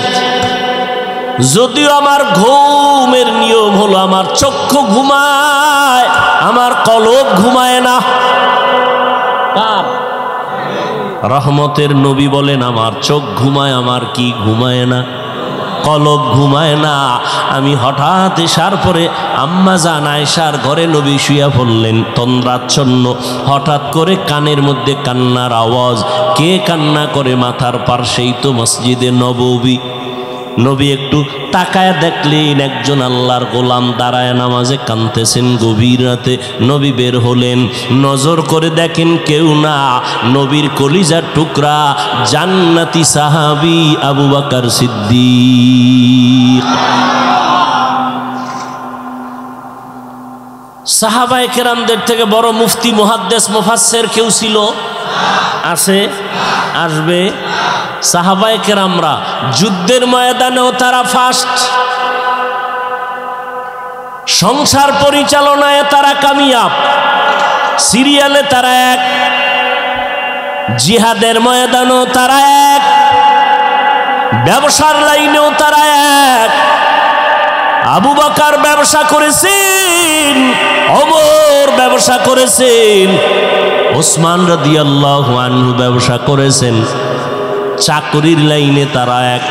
যদিও আমার ঘুমের নিয়ম হলো আমার চক্ষু ঘুমায়, আমার কলব ঘুমায় না। কার? রহমতের নবী বলেন, আমার চোখ ঘুমায়, আমার কি ঘুমায় না? কলব ঘুমায় না। আমি হঠাৎ এসার পরে আম্মা জান আয়েশার ঘরে নবী শুয়া পড়লেন তন্দ্রাচ্ছন্ন। হঠাৎ করে কানের মধ্যে কান্নার আওয়াজ। কে কান্না করে? মাথার পার্শ্বেই তো মসজিদে নববী। নবী একটু তাকায় দেখলেন একজন আল্লাহর গোলাম দাঁড়ায় নামাজে কাঁদতেছেন গভীর রাতে। নবী বের হলেন, নজর করে দেখেন কেউ না, নবীর কলিজার টুকরা জান্নাতি সাহাবী আবু বকর সিদ্দিক। সাহাবায়ে কেরামদের থেকে বড় মুফতি, মুহাদ্দিস, মুফাসসির কেউ ছিল? আছে? আসবে? সাহাবায়ে কেরামরা যুদ্ধের ময়দানেও তারা ফার্স্ট, সংসার পরিচালনায় তারা কামিয়াব, সিরিয়ালে তারা 1, জিহাদের ময়দানেও তারা 1, ব্যবসার লাইনেও তারা 1। আবু বকর ব্যবসা করেছেন, ওমর ব্যবসা করেছেন, ওসমান রাদিয়াল্লাহু আনহু ব্যবসা করেছেন। চাকরির লাইনে তারা 1,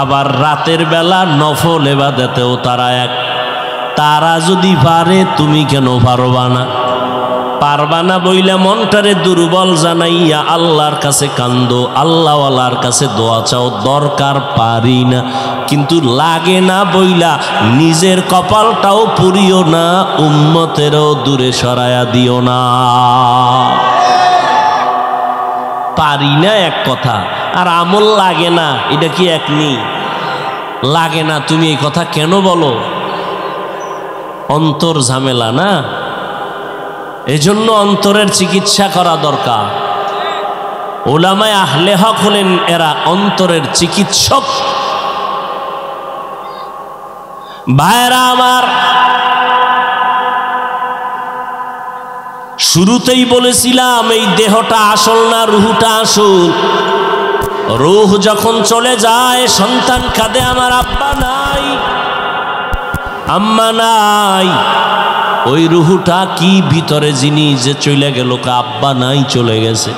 আবার রাতের বেলা নফল ইবাদতেও তারা 1। তারা যদি পারে, তুমি কেন পারবা না? পারবা না বইলা মনটারে দুর্বল জানাইয়া আল্লাহর কাছে কান্দো, আল্লাহওয়ালার কাছে দোয়া চাও, দরকার পারি না। কিন্তু লাগে না বইলা নিজের কপালটাও পুরিও না, উম্মতেরও দূরে সরায়া দিও না। পারি না এক কথা, আর আমল লাগে না, এটা কি এক নি? লাগে না, তুমি এই কথা কেন বলো? অন্তর ঝামেলা না, এজন্য অন্তরের চিকিৎসা করা দরকার। উলামায়ে আহলে হক হলেন এরা অন্তরের চিকিৎসক। ভাইরা আমার, শুরুতেই বলেছিলাম এই দেহটা আসল না রুহটা আসল। রুহ যখন চলে যায় সন্তান কাঁদে আমার আব্বা নাই আম্মা নাই। ওই রুহটা কি ভিতরে জিনিস যে চলে গেল, আব্বা নাই চলে গেছে,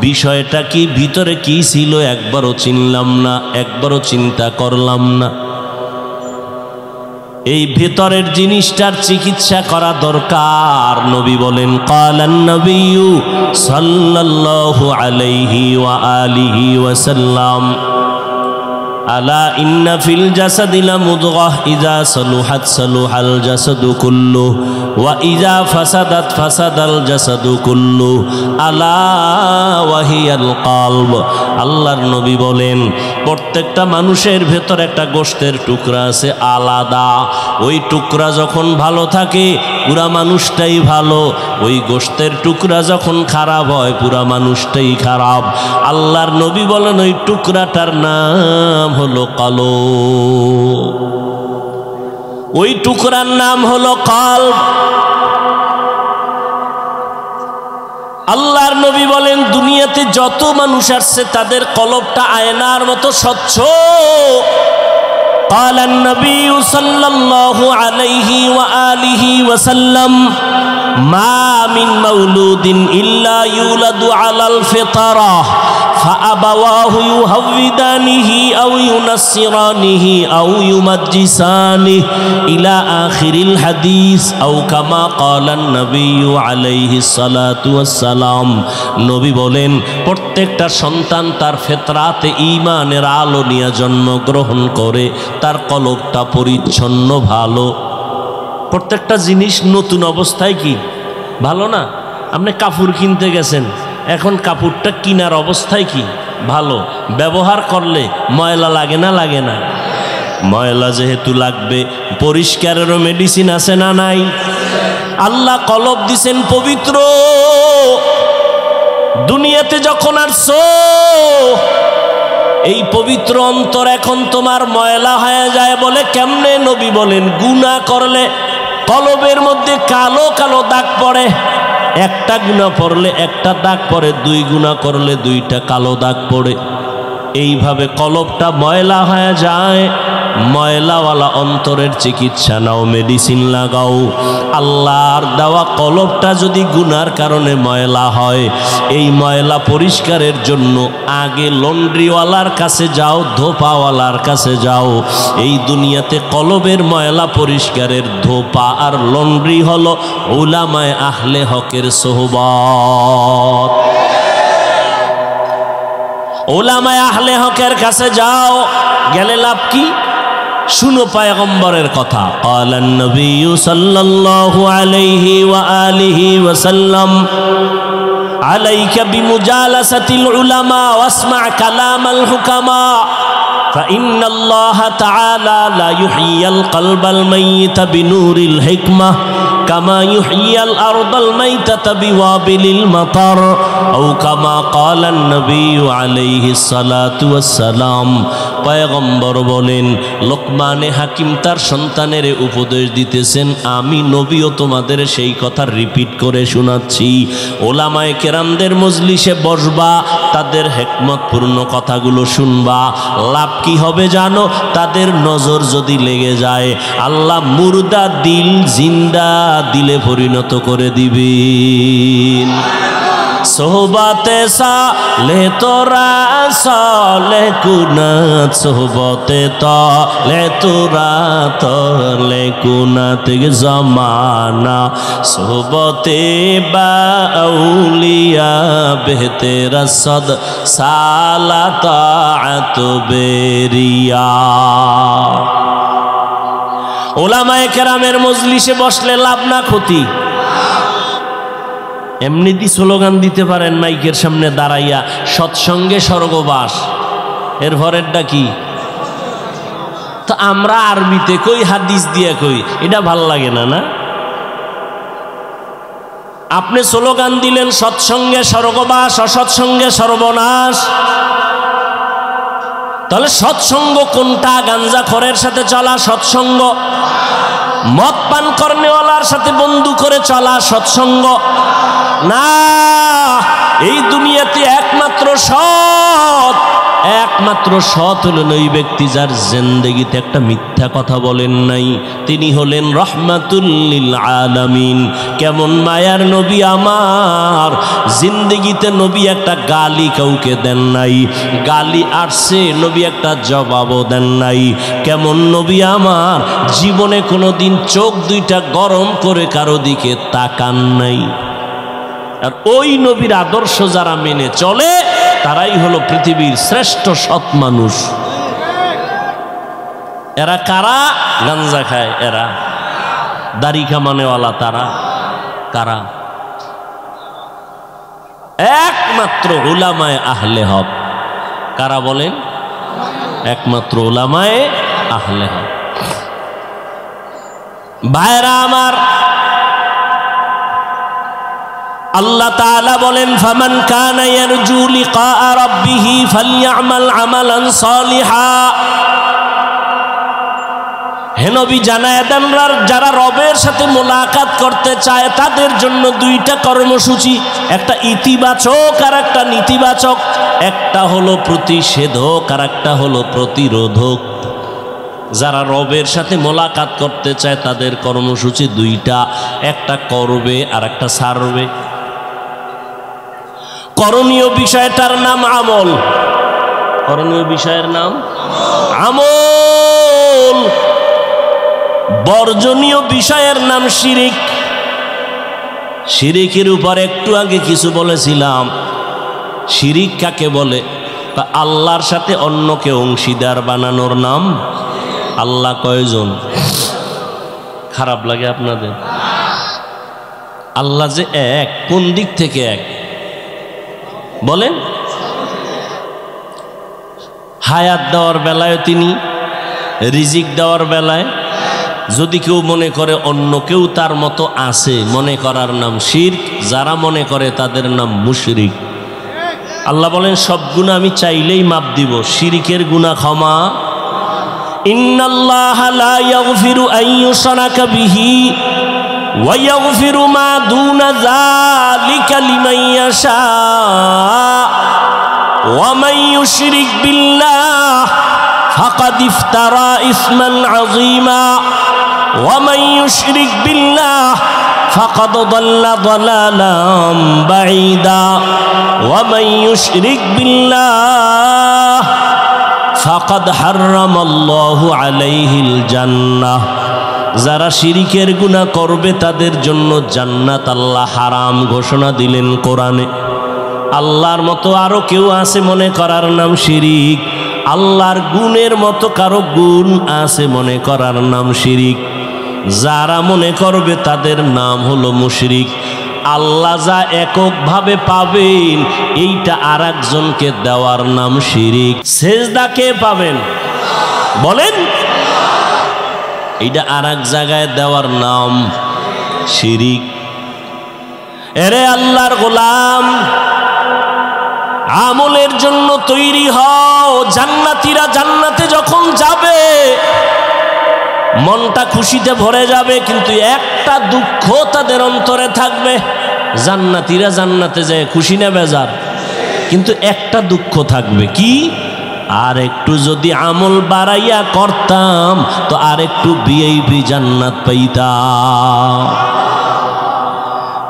বিষয়টা কি ভিতরে কি ছিল একবারও চিনলাম না, একবারও চিন্তা করলাম না। এই ভেতরের জিনিসটার চিকিৎসা করা দরকার। নবী বলেন ক্বালান নবিয়্যু সাল্লাল্লাহু আলাইহি ওয়া আলিহি ওয়াসাল্লাম আলা ইন্না ফিল জাসাদি লামুদগাহ ইযা সালুহাত সালুহাল জাসাদু কুল্লুহু ওয়া ইযা ফাসাদাত ফাসাদাল জাসাদু কুল্লুহু আলা ওয়া হিয়াল কলব। আল্লাহর নবী বলেন প্রত্যেকটা মানুষের ভেতর একটা গোশতের টুকরা আছে আলাদা। ওই টুকরা যখন ভালো থাকে পুরা মানুষটাই ভালো, ওই গোশতের টুকরা যখন খারাপ হয় পুরা মানুষটাই খারাপ। আল্লাহর নবী বলেন ওই টুকরাটার নাম হলো কলব, ওই টুকরার নাম হলো কলব। আল্লাহর নবী বলেন দুনিয়াতে যত মানুষ আসছে তাদের কলবটা আয়নার মতো স্বচ্ছ। قال النبي صلى الله عليه وآله وسلم ما من مولود إلا يولد على الفطرة فأبواه يهودانه أو ينصرانه أو يمجسانه إلى آخر الحديث أو كما قال النبي عليه الصلاة والسلام। নবী বলেন প্রত্যেকটা সন্তান তার ফিতরাতে ঈমানের আলো নিয়ে জন্মগ্রহণ করে, তার কলবটা পরিচ্ছন্ন ভালো। প্রত্যেকটা জিনিস নতুন অবস্থায় কি ভালো না? আপনি কাপড় কিনতে গেছেন, এখন কাপড়টা কিনার অবস্থায় কি ভালো, ব্যবহার করলে ময়লা লাগে না লাগে না? ময়লা যেহেতু লাগবে পরিষ্কারেরও মেডিসিন আছে না নাই? আল্লাহ কলব দিছেন পবিত্র। দুনিয়াতে যখন আসছো এই পবিত্র অন্তর এখন তোমার ময়লা হয়ে যায় বলে কেমনে? নবী বলেন গুনাহ করলে কলবের মধ্যে কালো কালো দাগ পড়ে। একটা গুনাহ পড়লে একটা দাগ পড়ে, দুই গুনাহ করলে দুইটা কালো দাগ পড়ে। এইভাবে কলবটা ময়লা হয়ে যায়। ময়লাওয়ালা অন্তরের চিকিৎসা নাও, মেডিসিন লাগাও। আল্লাহর দেওয়া কলবটা যদি গুনার কারণে ময়লা হয়, এই ময়লা পরিষ্কারের জন্য আগে লন্ড্রিওয়ালার কাছে যাও, ধোপাওয়ালার কাছে যাও। এই দুনিয়াতে কলবের ময়লা পরিষ্কারের ধোপা আর লন্ড্রি হলো উলামায়ে আহলে হকের সোহবত। উলামায়ে আহলে হকের কাছে যাও, গেলে লাভ কি? শুনো পয়গম্বরের কথা। ক্বালান নবিয়্যু সাল্লাল্লাহু আলাইহি ওয়া আলিহি ওয়া সাল্লাম আলাইকা বিমুজালাসাতিল উলামা ওয়াসমা কালামাল হুকামা فإن الله تعالى لا يحيي القلب الميت بنور الحكمة كما يحيي الأرض الميتة بوابل المطر أو كما قال النبي عليه الصلاة والسلام। পয়গম্বর বলেন, লোকমানে হাকিম তার সন্তানের উপদেশ দিতেছেন, আমি নবীও তোমাদের সেই কথা রিপিট করে শোনাচ্ছি। ওলামায়ে কেরামদের মজলিসে বসবা, তাদের হিকমতপূর্ণ কথাগুলো শুনবা। লাভ কি হবে জানো? তাদের নজর যদি লেগে যায় আল্লাহ মুর্দা দিল জিন্দা দিলে পরিণত করে দিবেন। সোহবতে সালে তোরা সালে কুনাত, সোহবতে তলে তোরা তলে কুনাত জমানা, সোহবতে বাউলিয়া বেহতে রসদ সালাত বেরিয়া। ওলামায়ে কেরামের মজলিসে বসলে লাভ না ক্ষতি? এমনি দি স্লোগান দিতে পারেন মাইকের সামনে দাঁড়াইয়া, সৎসঙ্গে স্বর্গবাস। এর ভরেরটা কি? তো আমরা আরবিতে কই, হাদিস দিয়ে কই, এটা ভাল লাগে না না? আপনি স্লোগান দিলেন সৎসঙ্গে স্বর্গবাস, অসৎসঙ্গে সর্বনাশ। তাহলে সৎসঙ্গ কোনটা? গাঞ্জাখোরের সাথে চলা সৎসঙ্গ মদ পান করনেওয়ালার সাথে বন্ধু করে চলা সৎসঙ্গ না। এই দুনিয়াতে একমাত্র সৎ হলেন ওই ব্যক্তি যার জিন্দেগিতে একটা মিথ্যা কথা বলেন নাই। তিনি হলেন রহমাতুল লিল আলামিন। কেমন মায়ার নবী আমার, জিন্দেগিতে নবী একটা গালি কাউকে দেন নাই, গালি আসছে নবী একটা জবাবও দেন নাই। কেমন নবী আমার, জীবনে কোনোদিন চোখ দুইটা গরম করে কারো দিকে তাকান নাই। আর ওই নবীর আদর্শ যারা মেনে চলে তারাই হলো পৃথিবীর শ্রেষ্ঠ সৎ মানুষ। এরা কারা? গাঞ্জা খায় এরা, দাড়ি কামানেওয়ালা তারা কারা? একমাত্র উলামায়ে আহলে হক। কারা বলেন? একমাত্র উলামায়ে আহলে হক। ভাইরা আমার, আল্লাহ তাআলা বলেন ফামান কানা ইয়ারজু লিকা রাব্বিহি ফালইআমাল আমালান সালিহা। হে নবী জানায়ে দেন, যারা রবের সাথে মোলাকাত করতে চায় তাদের জন্য দুইটা কর্মসূচি, একটা ইতিবাচক আর একটা নেতিবাচক। একটা হলো প্রতিষেধক আর একটা হলো প্রতিরোধক। যারা রবের সাথে মোলাকাত করতে চায় তাদের কর্মসূচি দুইটা, একটা করবে আর একটা ছাড়বে। করণীয় বিষয়টার নাম আমল। করণীয় বিষয়ের নাম আমল। বর্জনীয় বিষয়ের নাম শিরিক। শিরিকের উপর একটু আগে কিছু বলেছিলাম। শিরিক কাকে বলে? আল্লাহর সাথে অন্যকে অংশীদার বানানোর নাম। আল্লাহ কয়জন? খারাপ লাগে আপনাদের? আল্লাহ যে এক, কোন দিক থেকে এক বলেন? হায়াত দেওয়ার বেলায় তিনি, রিজিক দেওয়ার বেলায়। যদি কেউ মনে করে অন্য কেউ তার মতো আছে, মনে করার নাম শিরক। যারা মনে করে তাদের নাম মুশরিক। আল্লাহ বলেন সব গুনাহ আমি চাইলেই মাপ দিব, শিরিকের গুনাহ ক্ষমা। ইন্নাল্লাহা লা ইয়াগফিরু আন ইউশরাকা বিহি ওয়া ইয়াগফিরু মা দুনা যালিকা লিমান ইয়াশা ওয়া মান ইউশরিক বিল্লাহ ফাকাদ ইফতারা ইসমান আযীমা ওয়া মান ইউশরিক বিল্লাহ ফাকাদ দাল্লা দালালাম বাঈদা ওয়া মান ইউশরিক বিল্লাহ ফাকাদ হারামাল্লাহু আলাইহিল জান্নাহ। যারা শিরিকের গুনাহ করবে তাদের জন্য জান্নাত আল্লাহ হারাম ঘোষণা দিলেন কোরআনে। আল্লাহর মতো আরো কেউ আছে মনে করার নাম শিরিক। আল্লাহর গুণের মতো কারো গুণ আছে মনে করার নাম শিরিক। যারা মনে করবে তাদের নাম হলো মুশরিক। আল্লাহ যা এককভাবে পাবেন এইটা আর একজনকে দেওয়ার নাম শিরিক। সেজদা কে পাবেন বলেন? এইটা আর এক জায়গায় দেওয়ার নাম শিরিক। এরে আল্লাহর গোলাম, আমলের জন্য তৈরি হও। জান্নাতীরা জান্নাতে যখন যাবে মনটা খুশিতে ভরে যাবে, কিন্তু একটা দুঃখ তাদের অন্তরে থাকবে। জান্নাতীরা জান্নাতে যায় খুশি না বেজার? কিন্তু একটা দুঃখ থাকবে, কি? আর একটু যদি আমল বাড়াইয়া করতাম তো আর একটু ভিআইপি জান্নাত পাইতাম।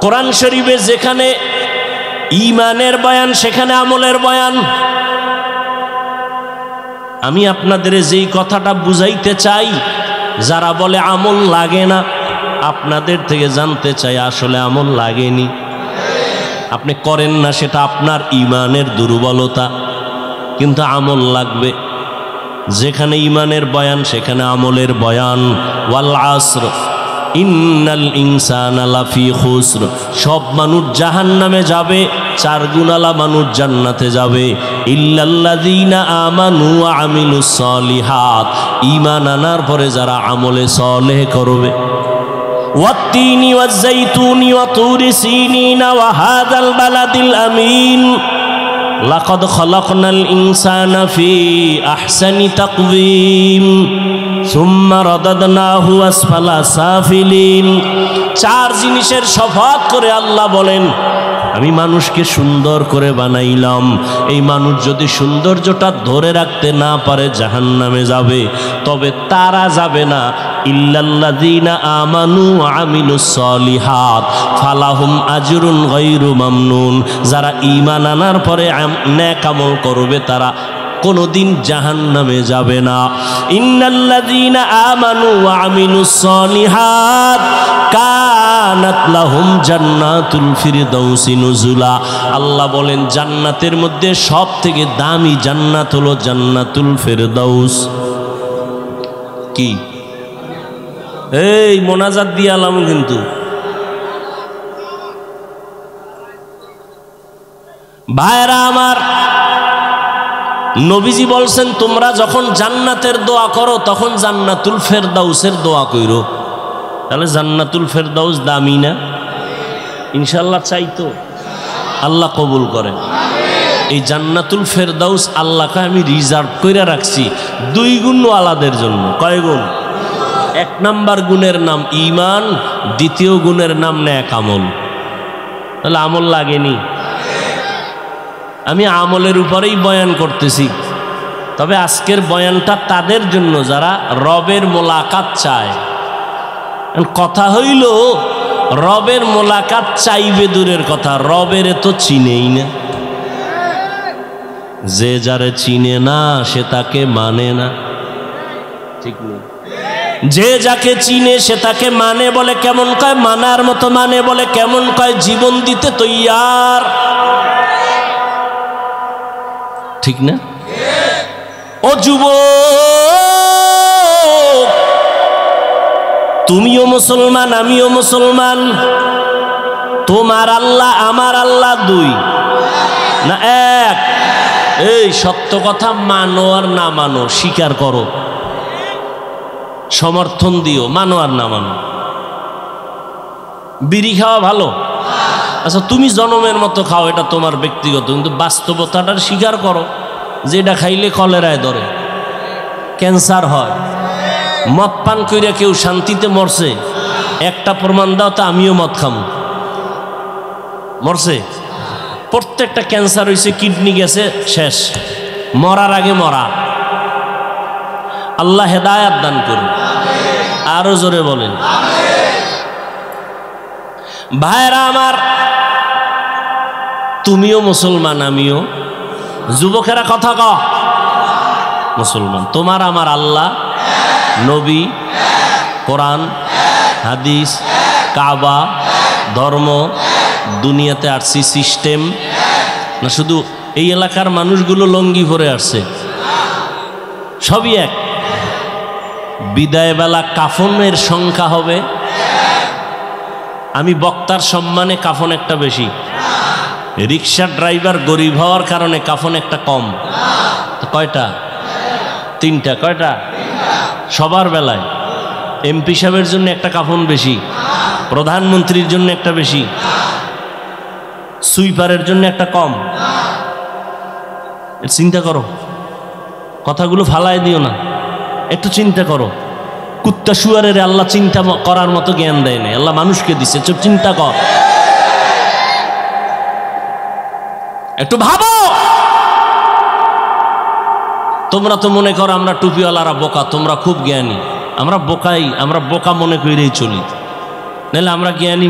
কোরআন শরীফে যেখানে ঈমানের বয়ান সেখানে আমলের বয়ান। আমি আপনাদের যেই কথাটা বুঝাইতে চাই, যারা বলে আমল লাগে না, আপনাদের থেকে জানতে চাই আসলে আমল লাগেনি। আপনি করেন না, সেটা আপনার ঈমানের দুর্বলতা, কিন্তু আমল লাগবে। যেখানে ঈমানের বয়ান সেখানে আমলের বয়ান। ওয়াল আসর ইন্নাল ইনসানা লাফি খুসর। সব মানুষ জাহান্নামে যাবে, চার গুণালা মানুষ জান্নাতে যাবে। ইল্লাল্লাযীনা আমানু ওয়া আমিলুস সলিহাত। ঈমান আনার পরে যারা আমলে সলেহ করবে। ওয়াত্তিনি ওয়াজ জাইতুনি ওয়া তুরি সিনিনা ওয়া হাযাল বালাদিল আমিন লাকাদ খালাকনাল ইনসানা ফি আহসানি তাকওয়িম সুম্মা রাদাদনাহু আসফালা সাফিলিন। চার জিনিসের শপথ করে আল্লাহ বলেন, আমি মানুষকে সুন্দর করে বানাইলাম। এই মানুষ যদি সৌন্দর্যটা ধরে রাখতে না পারে জাহান্নামে যাবে। তবে তারা যাবে না ইল্লাল্লাযীনা আমানু ওয়া আমিলুস সলিহাত ফালাহুম আজরুন গায়রু মামনুন। যারা ঈমান আনার পরে নেক আমল করবে তারা কোনদিন জাহান্নামে যাবে না। ইন্নাল্লাযীনা আমানু ওয়া আমিলুস সলিহাত কানাত লাহুম জান্নাতুল ফিরদাউসি নুজুলা। আল্লাহ বলেন জান্নাতের মধ্যে সব থেকে দামি জান্নাত হলো জান্নাতুল ফিরদাউস। কি এই মোনাজাত দিয়ে আলাম কিন্তু ভাইরা আমার, নবীজি বলছেন তোমরা যখন জান্নাতের দোয়া করো তখন জান্নাতুল ফেরদাউসের দোয়া কইরো। তাহলে জান্নাতুল ফেরদাউস দামি না? ইনশাআল্লাহ চাইতো আল্লাহ কবুল করেন। এই জান্নাতুল ফেরদাউস আল্লাহকে আমি রিজার্ভ করে রাখছি 2 গুণওয়ালাদের জন্য। কয় গুণ? 1 নাম্বার গুণের নাম ঈমান, 2য় গুণের নাম নেক আমল। তাহলে আমল লাগেনি? আমি আমলের উপরেই বয়ান করতেছি। তবে আজকের বয়ানটা তাদের জন্য যারা রবের মোলাকাত চায়। কথা হইল রবের মোলাকাত চাইবে দূরের কথা, রবের তো চিনেই না। যে যারে চিনে না সে তাকে মানে না, ঠিক নেই? যে যাকে চিনে সে তাকে মানে বলে কেমন কয়? মানার মতো মানে বলে কেমন কয়? জীবন দিতে তৈয়ার, ঠিক না? ও যুবক, তুমিও মুসলমান আমিও মুসলমান। তোমার আল্লাহ আমার আল্লাহ 2 না 1? এই সত্য কথা মানো আর না মানো, স্বীকার করো, সমর্থন দিও, মানো আর না মানো। বিড়ি খাওয়া ভালো, আচ্ছা তুমি জনমের মতো খাও, এটা তোমার ব্যক্তিগত, কিন্তু বাস্তবতাটার স্বীকার করো যে এটা খাইলে কলেরায় ধরে, ক্যান্সার হয়। মদ পান কইরা কেউ শান্তিতে মরছে? একটা প্রমাণ দাও তো আমিও মদ খাম। মরছে? প্রত্যেকটা ক্যান্সার হয়েছে, কিডনি গেছে, শেষ। মরার আগে মরা। আল্লাহ হেদায়াত দান করুন। আরো জোরে বলেন। ভাইরা আমার, তুমিও মুসলমান আমিও। যুবকেরা কথা কও, মুসলমান। তোমার আমার আল্লাহ, নবী, কোরআন, হাদিস, কাবা, ধর্ম, দুনিয়াতে আসছি সিস্টেম না শুধু এই এলাকার মানুষগুলো লঙ্গি পরে আসছে, সবই এক। বিদায়বেলা কাফনের সংখ্যা হবে, আমি বক্তার সম্মানে কাফন একটা বেশি, রিক্সা ড্রাইভার গরিব হওয়ার কারণে কাফন একটা কম। কয়টা? 3টা। কয়টা? সবার বেলায় এমপি সাহেবের জন্য একটা কাফন বেশি, প্রধানমন্ত্রীর জন্য একটা বেশি, সুইপারের জন্য একটা কম। চিন্তা করো, কথাগুলো ফালাই দিও না, একটু চিন্তা করো। কুত্তা শুয়ারের আল্লাহ চিন্তা করার মতো জ্ঞান দেয় না, আল্লাহ মানুষকে দিছে। চুপ, চিন্তা কর, একটু ভাবো। তোমরা তো মনে করো আমরা টুপিওয়ালারা বোকা, তোমরা খুব জ্ঞানী। আমরা বোকাই, আমরা বোকা মনে করেই চলি। নাহলে আমরা জ্ঞানী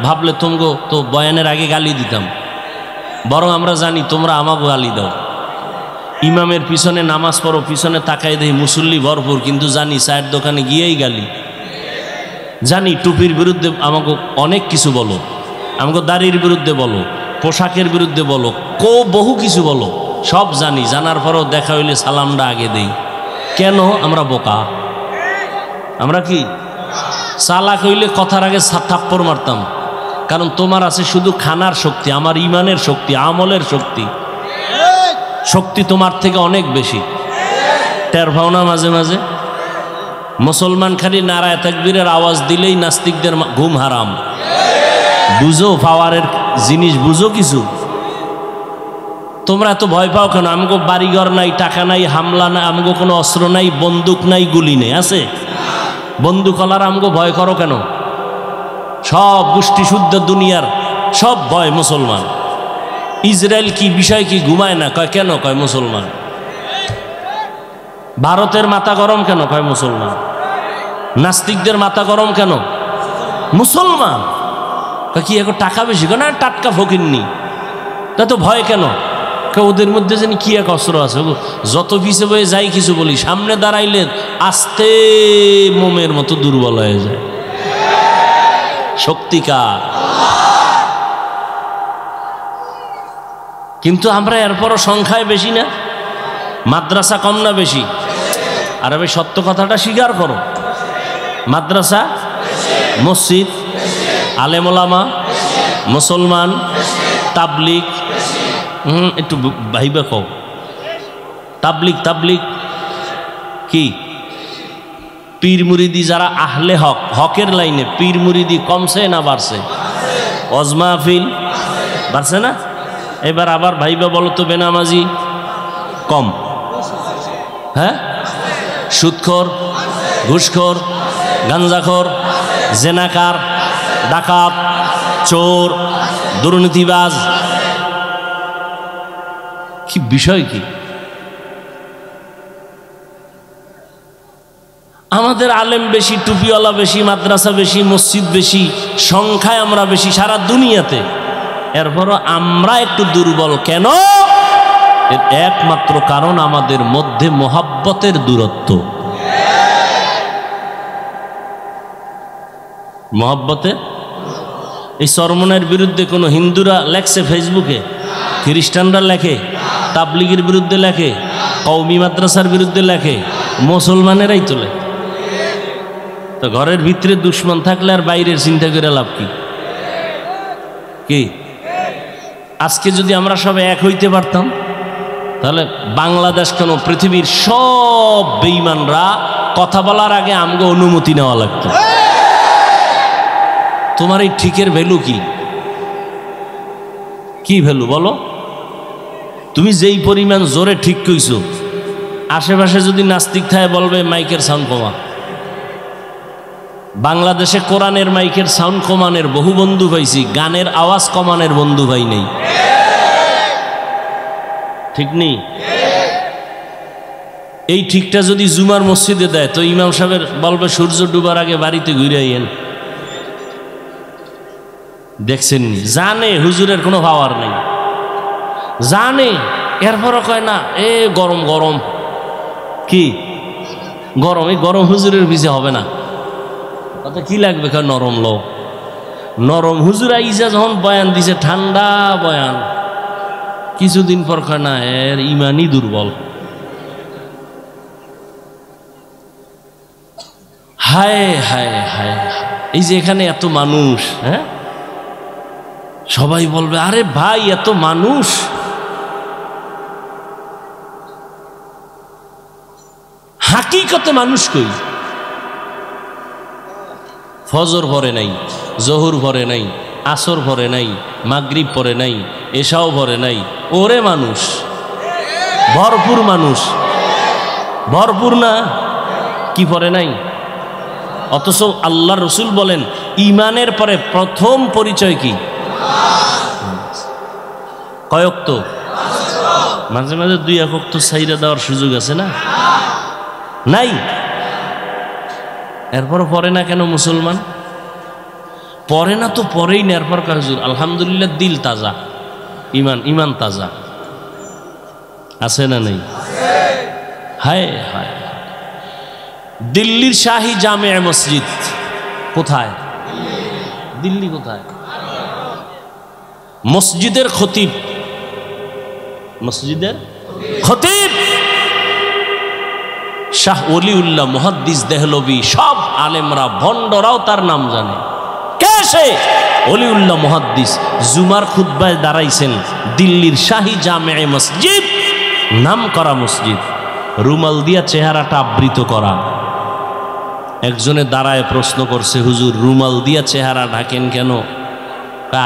ভাবলে তোমগো তো বয়ানের আগে গালি দিতাম। বরং আমরা জানি তোমরা আমাকে গালি দাও। ইমামের পিছনে নামাজ পড়ো, পিছনে তাকাই দেই মুসল্লি ভরপুর, কিন্তু জানি চায়ের দোকানে গিয়েই গালি। জানি টুপির বিরুদ্ধে আমাকে অনেক কিছু বলো, আমাকে দাড়ির বিরুদ্ধে বলো, পোশাকের বিরুদ্ধে বলো, বহু কিছু বলো, সব জানি। জানার পরও দেখা হইলে সালামটা আগে দেই। কেন? আমরা বোকা। আমরা কি চালাক হইলে কথার আগে থাপ্পড় মারতাম। কারণ তোমার আছে শুধু খানার শক্তি, আমার ইমানের শক্তি, আমলের শক্তি। শক্তি তোমার থেকে অনেক বেশি। টের পাও না মাঝে মাঝে? মুসলমান খালি নারায়ে তাকবীরের আওয়াজ দিলেই নাস্তিকদের ঘুম হারাম। বুঝো পাওয়ারের জিনিস, বুঝো কিছু? তোমরা এত ভয় পাও কেন? আমগো বাড়িঘর নাই, টাকা নাই, হামলা নাই, আমগো কোনো অস্ত্র নাই, বন্দুক নাই, গুলি নেই, আছে? বন্দুক হলার আমগো ভয় করো কেন? সব গোষ্ঠী শুদ্ধ দুনিয়ার সব ভয় মুসলমান। ইসরায়েল কি বিষয় কি ঘুমায় না? কয় কেন? কয় মুসলমান। ভারতের মাথা গরম কেন? কয় মুসলমান। নাস্তিকদের মাথা গরম কেন? মুসলমান। কি এখন টাকা বেশি? না, টাটকা ফকিরনি। তা তো ভয় কেন? ওদের মধ্যে যেন কি এক অস্ত্র আছে, যত পিছে বয়ে যাই কিছু বলি, সামনে দাঁড়াইলে আস্তে মোমের মতো দুর্বল হয়ে যায়। শক্তিকার। কিন্তু আমরা এরপরও সংখ্যায় বেশি না? মাদ্রাসা কম না বেশি? আর আমি সত্য কথাটা স্বীকার করো, মাদ্রাসা, মসজিদ, আলেম ওলামা, মুসলমান, তাবলিগ, একটু ভাইবা কও, তাবলিগ তাবলিগ কি? পীর মুরিদি যারা আহলে হক, হকের লাইনে, পীর মুরিদি কমছে না বাড়ছে? ওয়াজ মাহফিল বাড়ছে না? এবার আবার ভাইবা বলো তো, বেনামাজি কম? হ্যাঁ, সুদখোর, ঘুষখোর, গাঞ্জাখোর, জেনাকার, ডাকাত, চোর, দুর্নীতিবাজ, কি বিষয় কি? আমাদের আলেম বেশি, টুপিওয়ালা বেশি, মাদ্রাসা বেশি, মসজিদ বেশি, সংখ্যায় আমরা বেশি সারা দুনিয়াতে, এরপরও আমরা একটু দুর্বল কেন? এর একমাত্র কারণ আমাদের মধ্যে মোহাব্বতের দূরত্ব। মোহাব্বতে এই চরমনের বিরুদ্ধে কোনো হিন্দুরা লেখছে ফেসবুকে, খ্রিস্টানরা লেখে, তাবলিগের বিরুদ্ধে লেখে, কওমি মাদ্রাসার বিরুদ্ধে লেখে, মুসলমানেরাই তোলে। তো ঘরের ভিতরে দুশ্মন থাকলে আর বাইরের চিন্তা করে লাভ কি? কি আজকে যদি আমরা সব এক হইতে পারতাম, তাহলে বাংলাদেশ কেন, পৃথিবীর সব বেঈমানরা কথা বলার আগে আমগো অনুমতি নেওয়া লাগতো। তোমার এই ঠিকের ভ্যালু কি? কি ভ্যালু বলো? তুমি যেই পরিমাণ জোরে ঠিক কইছো, আশেপাশে যদি নাস্তিক থাকে বলবে মাইকের সাউন্ড কমা। বাংলাদেশে কোরআনের মাইকের সাউন্ড কমানের বহু বন্ধু পাইছি, গানের আওয়াজ কমানের বন্ধু ভাই নেই। ঠিক নেই? এই ঠিকটা যদি জুমার মসজিদে দেয় তো ইমাম সাহেবের বলবে সূর্য ডুবার আগে বাড়িতে ঘুরে আইয়েন। দেখছেননি? জানে হুজুরের কোনো পাওয়ার নেই, জানে, এরপরও কয় না এ গরম গরম। কি গরম? এই গরম হুজুরের পিছে হবে না। কথা কি লাগবে? নরম লো, নরম হুজুর আইজা যখন বয়ান দিছে, ঠান্ডা বয়ান, কিছুদিন পর কয় না এর ইমানই দুর্বল। হায় হায় হায়, এই যে এখানে এত মানুষ, হ্যাঁ, সবাই বলবে আরে ভাই এত মানুষ, হাকিকতে মানুষ কই? ফজর পরে নাই, জোহর পরে নাই, আসর পরে নাই, মাগরিব পরে নাই, এশাও পরে নাই, ওরে মানুষ ভরপুর, মানুষ ভরপুর না? কি পরে নাই? অথচ আল্লাহ রসুল বলেন ইমানের পরে প্রথম পরিচয় কি? কয়ক তো? মাঝে মাঝে দুই একক তো সাইরা দেওয়ার সুযোগ আছে না? নাই। এরপরও পরে না কেন মুসলমান? পরে না তো পরেই না, এরপর হুজুর আলহামদুলিল্লাহ দিল তাজা, ইমান ইমান তাজা আছে না নেই? হায় হায়, দিল্লির শাহী জামে মসজিদ কোথায়? দিল্লি কোথায়? মসজিদের খতিব, মসজিদের খতিব শাহ ওলিউল্লাহ মুহাদ্দিস দেহলভী, সব আলেমরা ভণ্ডরাও তার নাম জানে। কে সে? ওলিউল্লাহ মুহাদ্দিস। জুমার খুতবায় দাঁড়াইছেন দিল্লির শাহী জামে মসজিদ, নাম করা মসজিদ, রুমাল দিয়া চেহারাটা আবৃত করা। একজনে দাঁড়ায় প্রশ্ন করছে, হুজুর রুমাল দিয়া চেহারা ঢাকেন কেন?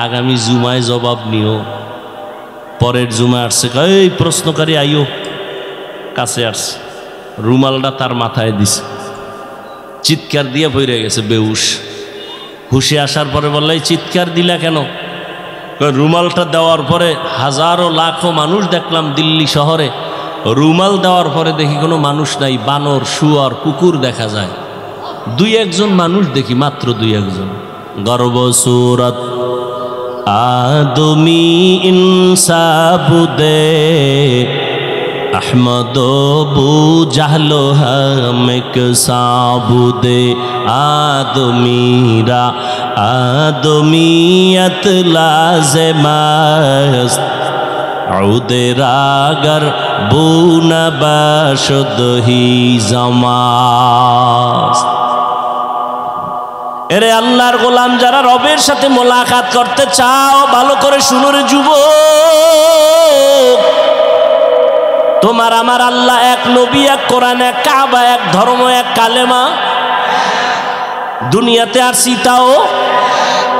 আগামী জুমায় জবাব নিও। পরের জুমা আসছে, এই প্রশ্নকারী আইও, কাছে আসছে, রুমালটা তার মাথায় দিছে, চিৎকার দিয়ে পড়ে গেছে বেহুশ। হুশে আসার পরে বললে চিৎকার দিলা কেন? রুমালটা দেওয়ার পরে হাজারো লাখো মানুষ দেখলাম দিল্লি শহরে, রুমাল দেওয়ার পরে দেখি কোনো মানুষ নাই, বানর, শুয়োর, কুকুর দেখা যায়, দুই একজন মানুষ দেখি, মাত্র দুই একজন। গর্ব সুরত আদমি ইনসাবুদে अहमद बू जहलो हमेक साबुदे आदमीरा आदमीयत लाज़िमस्त उदरागर बू नबाशद ही जमास। এরে আল্লাহর গোলাম যারা রবের সাথে মোলাকাত করতে চাও, ভালো করে শুনো রে যুবক, তোমার আমার আল্লাহ এক, নবী এক, কোরআন এক, কাবা এক, ধর্ম এক, কালেমা। দুনিয়াতে আর সীতাও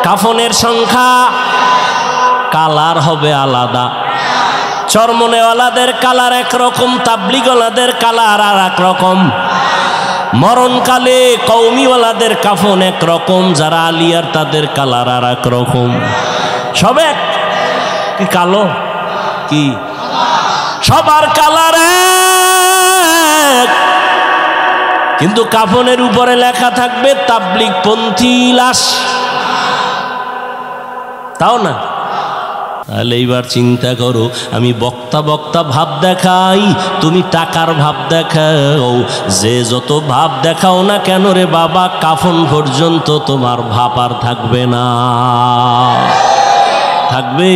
কাফনের সংখ্যা, কালার হবে আলাদা। চরমনেওয়ালাদের কালার একরকম, তাবলিগওয়ালাদের কালার আর এক রকম। মরণকালে কৌমিওয়ালাদের কাফন একরকম, যারা আলিয়ার তাদের কালার আর এক রকম। সব এক কি কালো কি সবার কালার এক, কিন্তু কাফনের উপরে লেখা থাকবে তাবলিগ পন্থী লাশ, তাও না? তাহলে এইবার চিন্তা করো, আমি বক্তা বক্তা ভাব দেখাই, তুমি টাকার ভাব দেখাও, যে যত ভাব দেখাও না কেন রে বাবা, কাফন পর্যন্ত তোমার ভাব আর থাকবে না। থাকবে?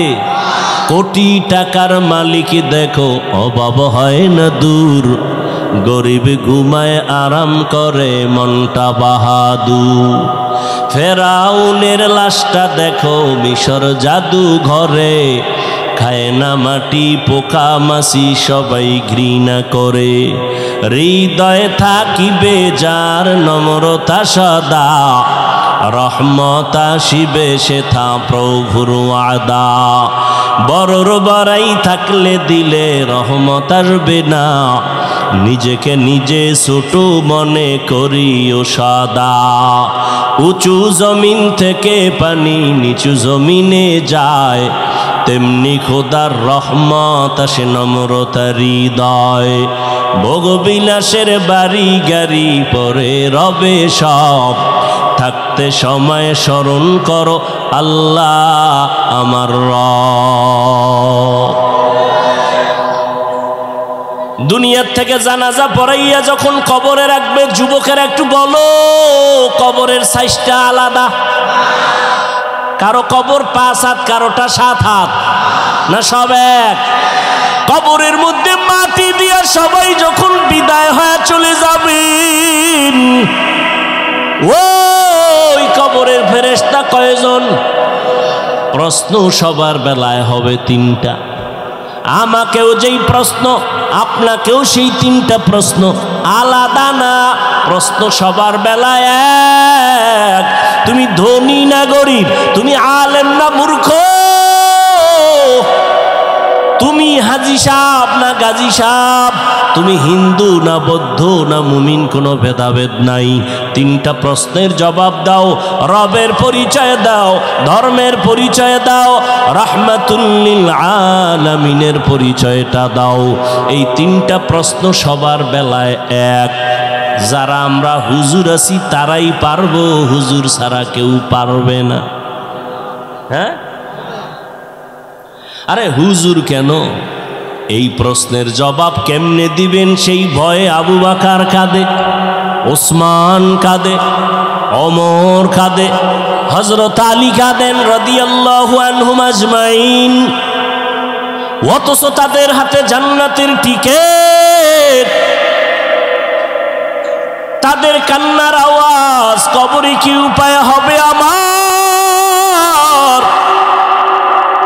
কোটি টাকার মালিক দেখো অভাব হয় না দূর, গরিব ঘুমায় আরাম করে মনটা বাহাদুর। ফেরাউনের লাশটা দেখো মিশর জাদু ঘরে, খায় না মাটি পোকা মাছি সবাই ঘৃণা করে। হৃদয়ে থাকিবে যার নম্রতা সদা, রহমত আসিবে সেথা প্রভুর ওয়াদা। বড়র বড়াই থাকলে দিলে রহমত আসবে না, নিজেকে নিজে ছোট মনে করিও সদা। উঁচু জমিন থেকে পানি নিচু জমিনে যায়, তেমনি খোদার রহমত আসে নম্রতার হৃদয়। ভোগবিলাসের বাড়ি গাড়ি পরে রবে সব, থাকতে সময় স্মরণ করো আল্লাহ আমার রব। দুনিয়ার থেকে জানাজা পড়াইয়া যখন কবরে রাখবে, যুবকের একটু বলো, কবরের সাইজটা আলাদা। কারো কবর 5 হাত, কারোটা 7 হাত, না সব এক? কবরের মধ্যে মাটি দিয়া সবাই যখন বিদায় হয়ে চলে যাবেন, ওই কবরের ফেরেশতা কয়জন? প্রশ্ন সবার বেলায় হবে 3টা। আমাকেও যেই প্রশ্ন, আপনাকেও সেই 3টা প্রশ্ন, আলাদা না। প্রশ্ন সবার বেলায় এক। তুমি ধনী না গরিব, তুমি আলেম না মূর্খ, তুমি হাজি সাহেব না গাজী সাহেব, তুমি হিন্দু না বৌদ্ধ না মুমিন, কোনো ভেদাভেদ নাই। 3টা প্রশ্নের জবাব দাও, রবের পরিচয় দাও, ধর্মের পরিচয় দাও, রাহমাতুল লিল আলামিনের পরিচয়টা দাও। এই 3টা প্রশ্ন সবার বেলায় এক। যারা আমরা হুজুর আছি তারাই পারবো, হুজুর ছাড়া কেউ পারবে না। হ্যাঁ, আরে হুজুর কেন? এই প্রশ্নের জবাব কেমনে দিবেন সেই ভয়ে আবু বকর কাঁদে, ওসমান কাঁদে, ওমর কাঁদে, হযরত আলী কাঁদেন রাদিয়াল্লাহু আনহুম আজমাইন। অথচ তাদের হাতে জান্নাতের টিকেট, তাদের কান্নার আওয়াজ কবরে কি উপায় হবে আমার?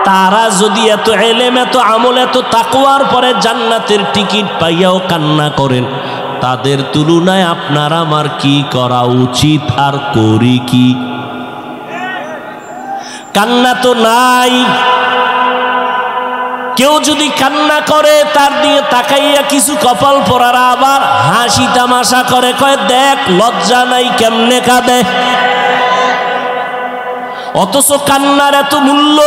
তারা যদি এত ইলম, এত আমল, এত তাকওয়ার পরে জান্নাতের টিকিট পাইয়াও কান্না করেন, তাদের তুলনায় আপনার আমার কি করা উচিত আর করি কি? কান্না তো নাই, কেউ যদি কান্না করে তার দিয়ে তাকাইয়া কিছু কপাল পরারা আবার হাসি তামাশা করে, কয় দেখ লজ্জা নাই কেমনে কাঁদে। অথচ কান্নার এত মূল্য।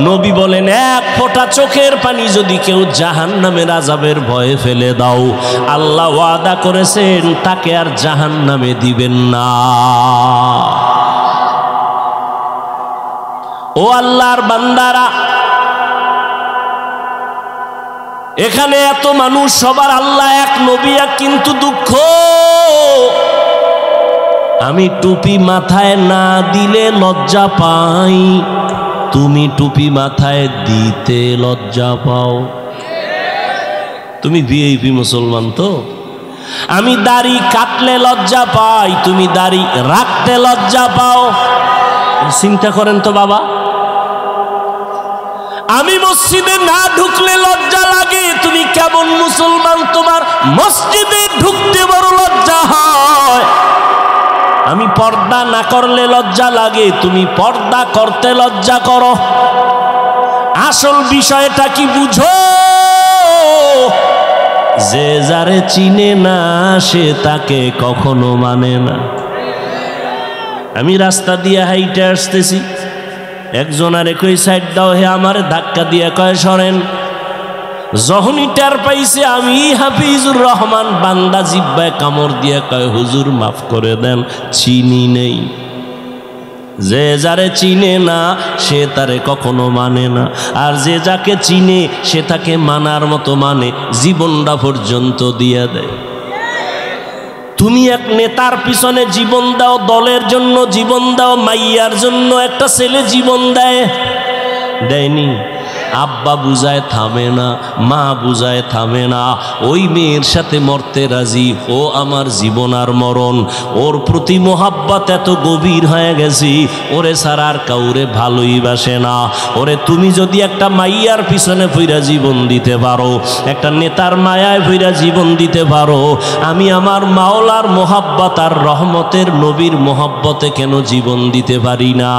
নবী বলেন এক ফোঁটা চোখের পানি যদি কেউ জাহান্নামের আযাবের ভয়ে ফেলে দাও, আল্লাহ ওয়াদা করেছেন তাকে আর জাহান্নামে দিবেন না। ও আল্লাহর বান্দারা, এখানে এত মানুষ, সবার আল্লাহ এক, নবী এক, কিন্তু দুঃখ আমি টুপি মাথায় না দিলে লজ্জা পাই, তুমি টুপি মাথায় দিতে লজ্জা পাও। তুমি ভিআইপি মুসলমান তো। আমি দাড়ি কাটলে লজ্জা পাই, তুমি দাড়ি রাখতে লজ্জা পাও। চিন্তা করেন তো বাবা, আমি মসজিদে না ঢুকলে লজ্জা লাগে, তুমি কেমন মুসলমান, তোমার মসজিদে ঢুকতে বড় লজ্জা হয়। আমি পর্দা না করলে লজ্জা লাগে, তুমি পর্দা করতে লজ্জা করো। আসল বিষয়টা কি বুঝো? যে যারে চিনে না সে তাকে কখনো মানে না। আমি রাস্তা দিয়ে হাইটে আসতেছি, একজন আরে কই সাইড দাও, হে আমার ধাক্কা দিয়ে কয় সরেন। যখনই টের পাইছে আমি হাফিজুর রহমান, বান্দা জিব্বায় কামড় দিয়ে কয় হুজুর মাফ করে দেন, চিনি নেই। যে যারে চিনে না সে তারে কখনো মানে না, আর যে যাকে চিনে সে তাকে মানার মতো মানে, জীবনটা পর্যন্ত দিয়ে দেয়। তুমি এক নেতার পিছনে জীবন দাও, দলের জন্য জীবন দাও, মাইয়ার জন্য একটা ছেলে জীবন দেয়নি। আব্বা বুঝায় থামে না, মা বুঝায় থামে না, ওই মেয়ের সাথে মরতে রাজি, ও আমার জীবন আর মরণ। ওর প্রতি মোহাব্বত এত গভীর হয়ে গেছি, ওরে ছাড়া আর কাউরে ভালোই বাসে না। ওরে তুমি যদি একটা মাইয়ার পিছনে ফইরা জীবন দিতে পারো, একটা নেতার মায়ায় ফইরা জীবন দিতে পারো, আমি আমার মাওলার মোহাব্বত আর রহমতের নবীর মোহাব্বতে কেন জীবন দিতে পারি না?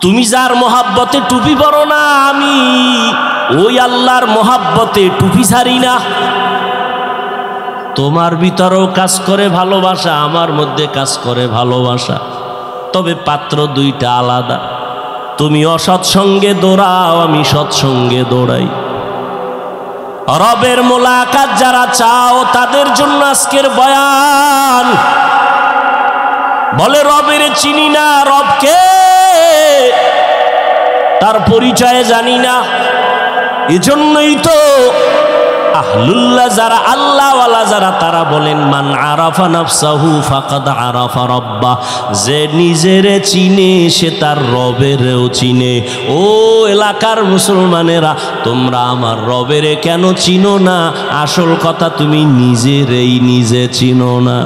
তুমি যার মোহাব্বতে টুপি পরো না, আমি ওই আল্লাহর মোহাব্বতে টুপি ছাড়ি না। তোমার ভিতরেও কাজ করে ভালোবাসা, আমার মধ্যে কাজ করে ভালোবাসা, তবে পাত্র দুইটা আলাদা। তুমি অসৎসঙ্গে দৌড়াও, আমি সৎসঙ্গে দৌড়াই। রবের মোলাকাত যারা চাও তাদের জন্য আজকের বয়ান। বলে রবের চিনি না, রবকে তার পরিচয় জানি না। এজন্যই তো আহলুল্লাহ যারা, আল্লাহওয়ালা যারা, তারা বলেন মান আরাফা নাফসাহু ফাকাদ আরাফা রাব্বাহ। যে নিজেরে চিনে সে তার রবেরও চিনে। ও এলাকার মুসলমানেরা, তোমরা আমার রবেরে কেন চিনো না? আসল কথা, তুমি নিজেরেই নিজে চিনো না।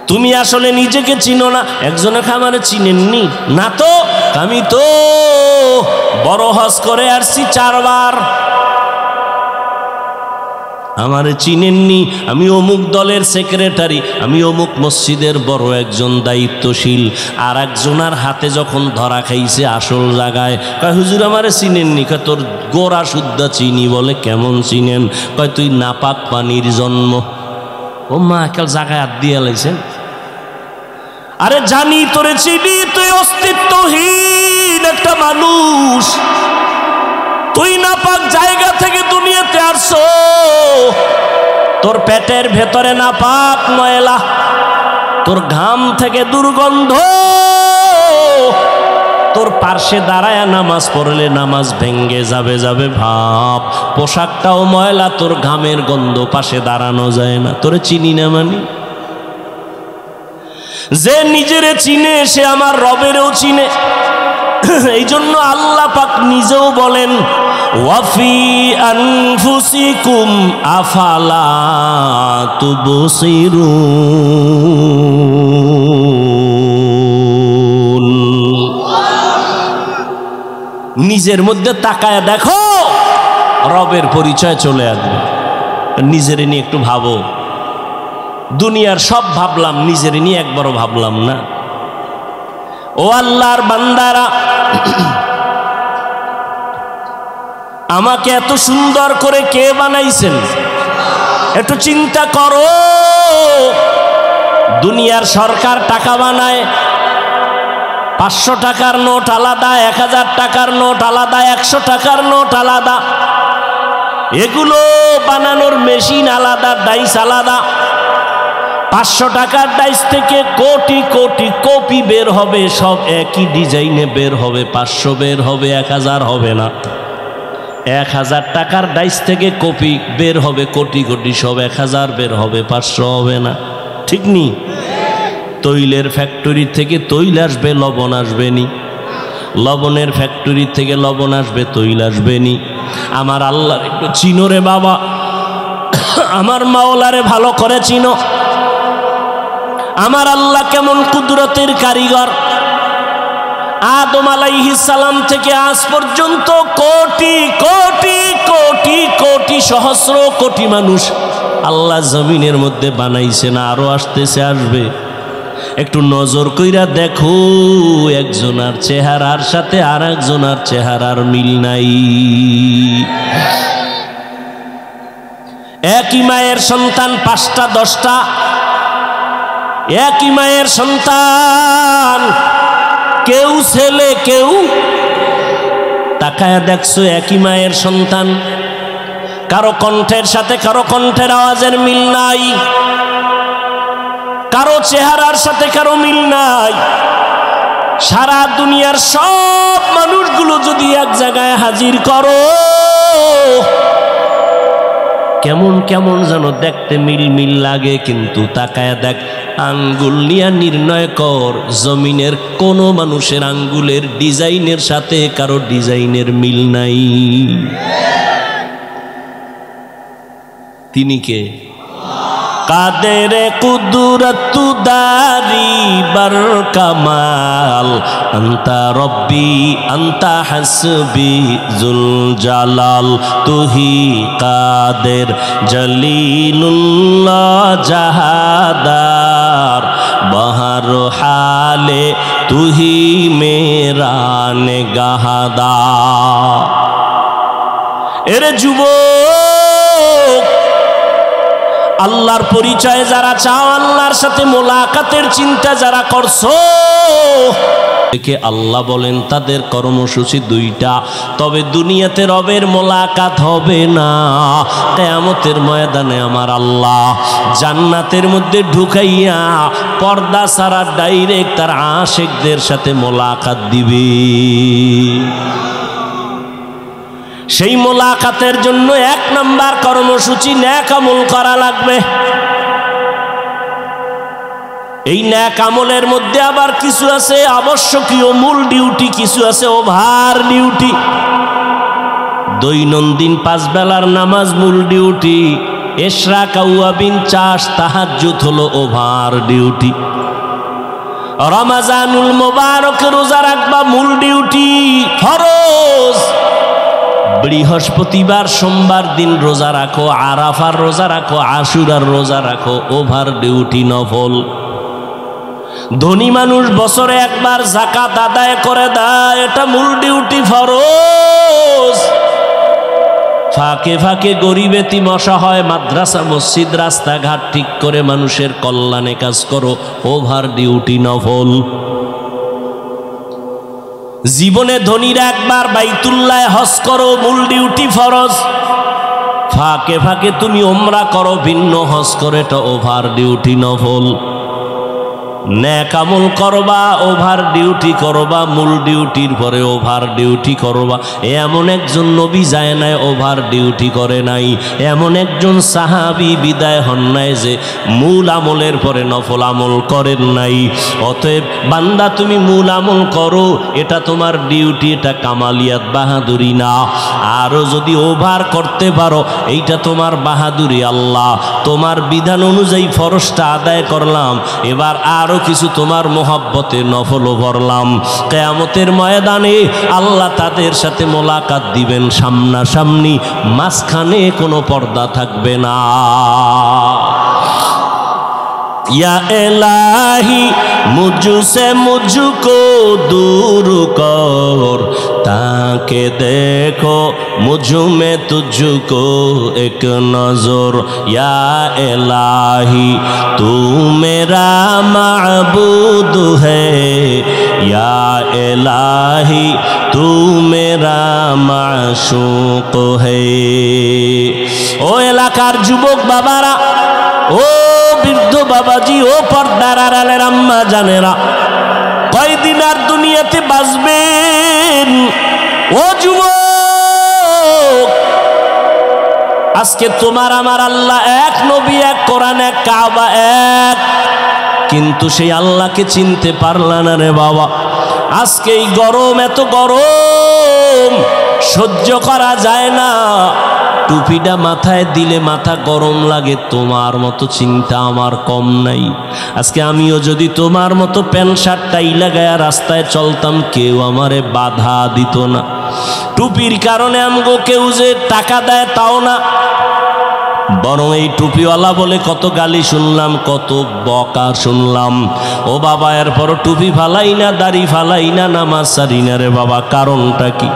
তুমি আসলে নিজেকে চিনো না। একজনে খামারে চিনেননি না তো, আমি তো বড় হজ করে আসছি 4 বার, আমারে চিনেননি। আমি অমুক দলের সেক্রেটারি, আমি অমুক মসজিদের বড় একজন দায়িত্বশীল। আর একজনার হাতে যখন ধরা খাইছে আসল জায়গায়, কয় হুজুর আমারে চিনেননি। কয় তোর গোড়া শুদ্ধা চিনি। বলে কেমন চিনেন? কয় তুই নাপাক পানির জন্ম। ও মা, একাল জায়গায় হাত দিয়ে লাইছেন। আরে জানি তোরে চিনি, তুই অস্তিত্বহীন একটা মানুষ। তুই নাপাক জায়গা থেকে দুনিয়াতে আসছো, তোর পেটের ভেতরে নাপাক ময়লা, তোর ঘাম থেকে দুর্গন্ধ, তোর পার্শ্বে দাঁড়ায় নামাজ পড়লে নামাজ ভেঙ্গে যাবে ভাব, পোশাকটাও ময়লা, তোর ঘামের গন্ধ, পাশে দাঁড়ানো যায় না। তোরে চিনি না মানি? যে নিজেরে চিনে সে আমার রবেরও চিনে। এই জন্য আল্লাহ পাক নিজেও বলেন ওয়াফি আনফুসিকুম আফালা তুবসিরুন। নিজের মধ্যে তাকায় দেখো, রবের পরিচয় চলে আসবে। নিজের নিয়ে একটু ভাবো। দুনিয়ার সব ভাবলাম, নিজের নিয়ে একবারও ভাবলাম না। ও আল্লাহর বান্দারা, আমাকে এত সুন্দর করে কে বানাইছেন একটু চিন্তা করো। দুনিয়ার সরকার টাকা বানায়, 500 টাকার নোট আলাদা, 1000 টাকার নোট আলাদা, 100 টাকার নোট আলাদা, এগুলো বানানোর মেশিন আলাদা, ডাইস আলাদা। 500 টাকার ডাইস থেকে কোটি কোটি কপি বের হবে, সব একই ডিজাইনে বের হবে, 500 বের হবে, 1000 হবে না। 1000 টাকার ডাইস থেকে কপি বের হবে কোটি কোটি, সব 1000 বের হবে, 500 হবে না। ঠিক নি? তৈলের ফ্যাক্টরি থেকে তৈল আসবে, লবণ আসবে নি। লবণের ফ্যাক্টরি থেকে লবণ আসবে, তৈল আসবে নি। আমার আল্লাহর একটু চিনো রে বাবা, আমার মাওলারে ভালো করে চিনো। আমার আল্লাহ কেমন কুদরতের কারিগর। আদম আলাইহিস সালাম থেকে আজ পর্যন্ত কোটি কোটি কোটি কোটি সহস্র কোটি মানুষ আল্লাহ জমিনের মধ্যে বানাইছে না, আরো আসতেছে, আসবে। একটু নজর কইরা দেখো, একজনার চেহারার সাথে আর একজনার চেহারার মিল নাই। একই মায়ের সন্তান 5টা 10টা, একই মায়ের সন্তান, কেউ ছেলে কেউ। তাকায়া দেখছো একই মায়ের সন্তান, কারো কণ্ঠের সাথে কারো কণ্ঠের আওয়াজের মিল নাই, কারো চেহারার সাথে কারো মিল নাই। সারা দুনিয়ার সব মানুষগুলো যদি এক জায়গায় হাজির করো, কেমন কেমন যেন দেখতে মিল মিল লাগে। কিন্তু তাকায়া দেখ, আঙ্গুল নিয়ে নির্ণয় কর, জমিনের কোন মানুষের আঙ্গুলের ডিজাইনের সাথে কারো ডিজাইনের মিল নাই। তিনি কে? কাদের কুদরত দারি বার কামাল, আন্তা রব্বি আন্তা হাসবি জুল জালাল, তুহি কাদের জলিলুল্লাহ জাহাদার, বহর হালে তুহি মেরা নেগাহদার। এরে যুবক, আল্লাহর পরিচয় যারা চাও, আল্লাহর সাথে মোলাকাতের চিন্তা যারা করছো, আল্লাহ বলেন তাদের কর্মসূচি 2টা। তবে দুনিয়াতে রবের মোলাকাত হবে না, কিয়ামতের ময়দানে আমার আল্লাহ জান্নাতের মধ্যে ঢুকাইয়া পর্দা ছাড়া ডাইরেক্ট তার আশিকদের সাথে মোলাকাত দিবে। সেই মোলাকাতের জন্য 1 নাম্বার কর্মসূচি নেক আমল করা লাগবে। এই নেক আমলের মধ্যে আবার কিছু আছে আবশ্যকীয় মূল ডিউটি, কিছু আছে ওভার ডিউটি। দৈনন্দিন 5 বেলার নামাজ মূল ডিউটি, ইশরাক আওয়াবিন চাষ তাহাজ্জুদ হলো ওভার ডিউটি। রমজানুল মুবারক রোজা রাখবা মূল ডিউটি, ফরজ। বৃহস্পতিবার সোমবার দিন রোজা রাখো, আরাফার রোজা রাখো, আশুরার রোজা রাখো, ওভার ডিউটি নফল। ধনী মানুষ বছরে একবার যাকাত আদায় করে দেয়, এটা মূল ডিউটি, ফরজ। ফাঁকে ফাঁকে গরিব এতিম অসহায় মাদ্রাসা মসজিদ রাস্তাঘাট ঠিক করে মানুষের কল্যাণে কাজ করো, ওভার ডিউটি নফল। জীবনে ধনীরা একবার বাইতুল্লাহ হজ করো, মূল ডিউটি ফরজ। ফাঁকে ফাঁকে তুমি ওমরা করো, ভিন্ন হজ করে, এটা ওভার ডিউটি নফল। নেক আমল করবা, ওভার ডিউটি করবা, মূল ডিউটির পরে ওভার ডিউটি করবা। এমন একজন নবী যায় নাই ওভার ডিউটি করে নাই, এমন একজন সাহাবী বিদায় হন নাই যে মূল আমলের পরে নফল আমল করেন নাই। অতএব বান্দা তুমি মূল আমল করো, এটা তোমার ডিউটি, এটা কামালিয়াত বাহাদুরি না। আরও যদি ওভার করতে পারো, এইটা তোমার বাহাদুরি। আল্লাহ তোমার বিধান অনুযায়ী ফরজটা আদায় করলাম, এবার আরও কিছু তোমার মোহাব্বতে নফলও ভরলাম। কিয়ামতের ময়দানে আল্লাহ তাদের সাথে মোলাকাত দিবেন সামনাসামনি, মাঝখানে কোনো পর্দা থাকবে না। या इलाही मुझसे मुझको दूर कर, ताके देखो मुझ में तुझको एक नजर। या इलाही तू मेरा माबूद है, या इलाही तू मेरा माशूक है। ओ এলাকার যুবক বাবারা, ও বৃদ্ধ বাবাজি, ও পর্দার আড়ালের আম্মা জানেরা, কয়দিন আর দুনিয়াতে বাঁচবেন? ও যুবক, আজকে তোমার আমার আল্লাহ এক, নবী এক, কোরআন এক, কাবা এক, কিন্তু সেই আল্লাহকে চিনতে পারলা না রে বাবা। আজকে এই গরম, এত গরম সহ্য করা যায় না। টুপিটা মাথায় দিলে মাথা গরম লাগে, তোমার মতো চিন্তা আমার কম নাই। আজকে আমিও যদি তোমার মতো প্যান্ট শার্ট টাই লাগায়া রাস্তায় চলতাম, কেউ আমারে বাধা দিত না। টুপির কারণে আমগো কেউ যে টাকা দেয় তাও না, বরং এই টুপিওয়ালা বলে কত গালি শুনলাম, কত বকা শুনলাম। ও বাবা, এরপর টুপি ফালাই না, দাড়ি ফালাই না, নামাজ সারি না রে বাবা, কারণটা কি?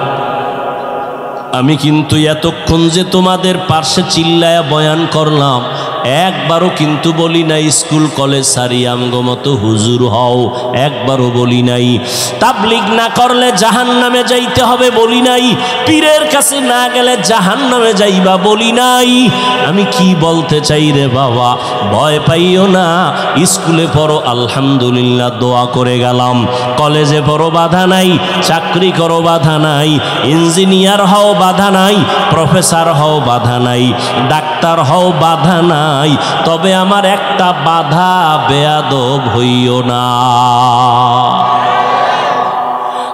আমি কিন্তু এতক্ষণ যে তোমাদের পার্শ্বে চিল্লায়া বয়ান করলাম, একবারও কিন্তু বলি নাই স্কুল কলেজ সারি আমগো মতো হুজুর হও, একবারও বলি নাই। তাবলিগ না করলে জাহান্নামে যাইতে হবে বলি নাই, পীরের কাছে না গেলে জাহান্নামে যাইবা বলি নাই। আমি কি বলতে চাই রে বাবা, ভয় পাইও না। স্কুলে পড়ো, আলহামদুলিল্লাহ, দোয়া করে গেলাম। কলেজে পড়ো, বাধা নাই। চাকরি করো, বাধা নাই। ইঞ্জিনিয়ার হও, বাধা নাই। প্রফেসর হও, বাধা নাই। ডাক্তার হও, বাধা নাই। তবে আমার একটা বাধা, বেয়াদব হইও না।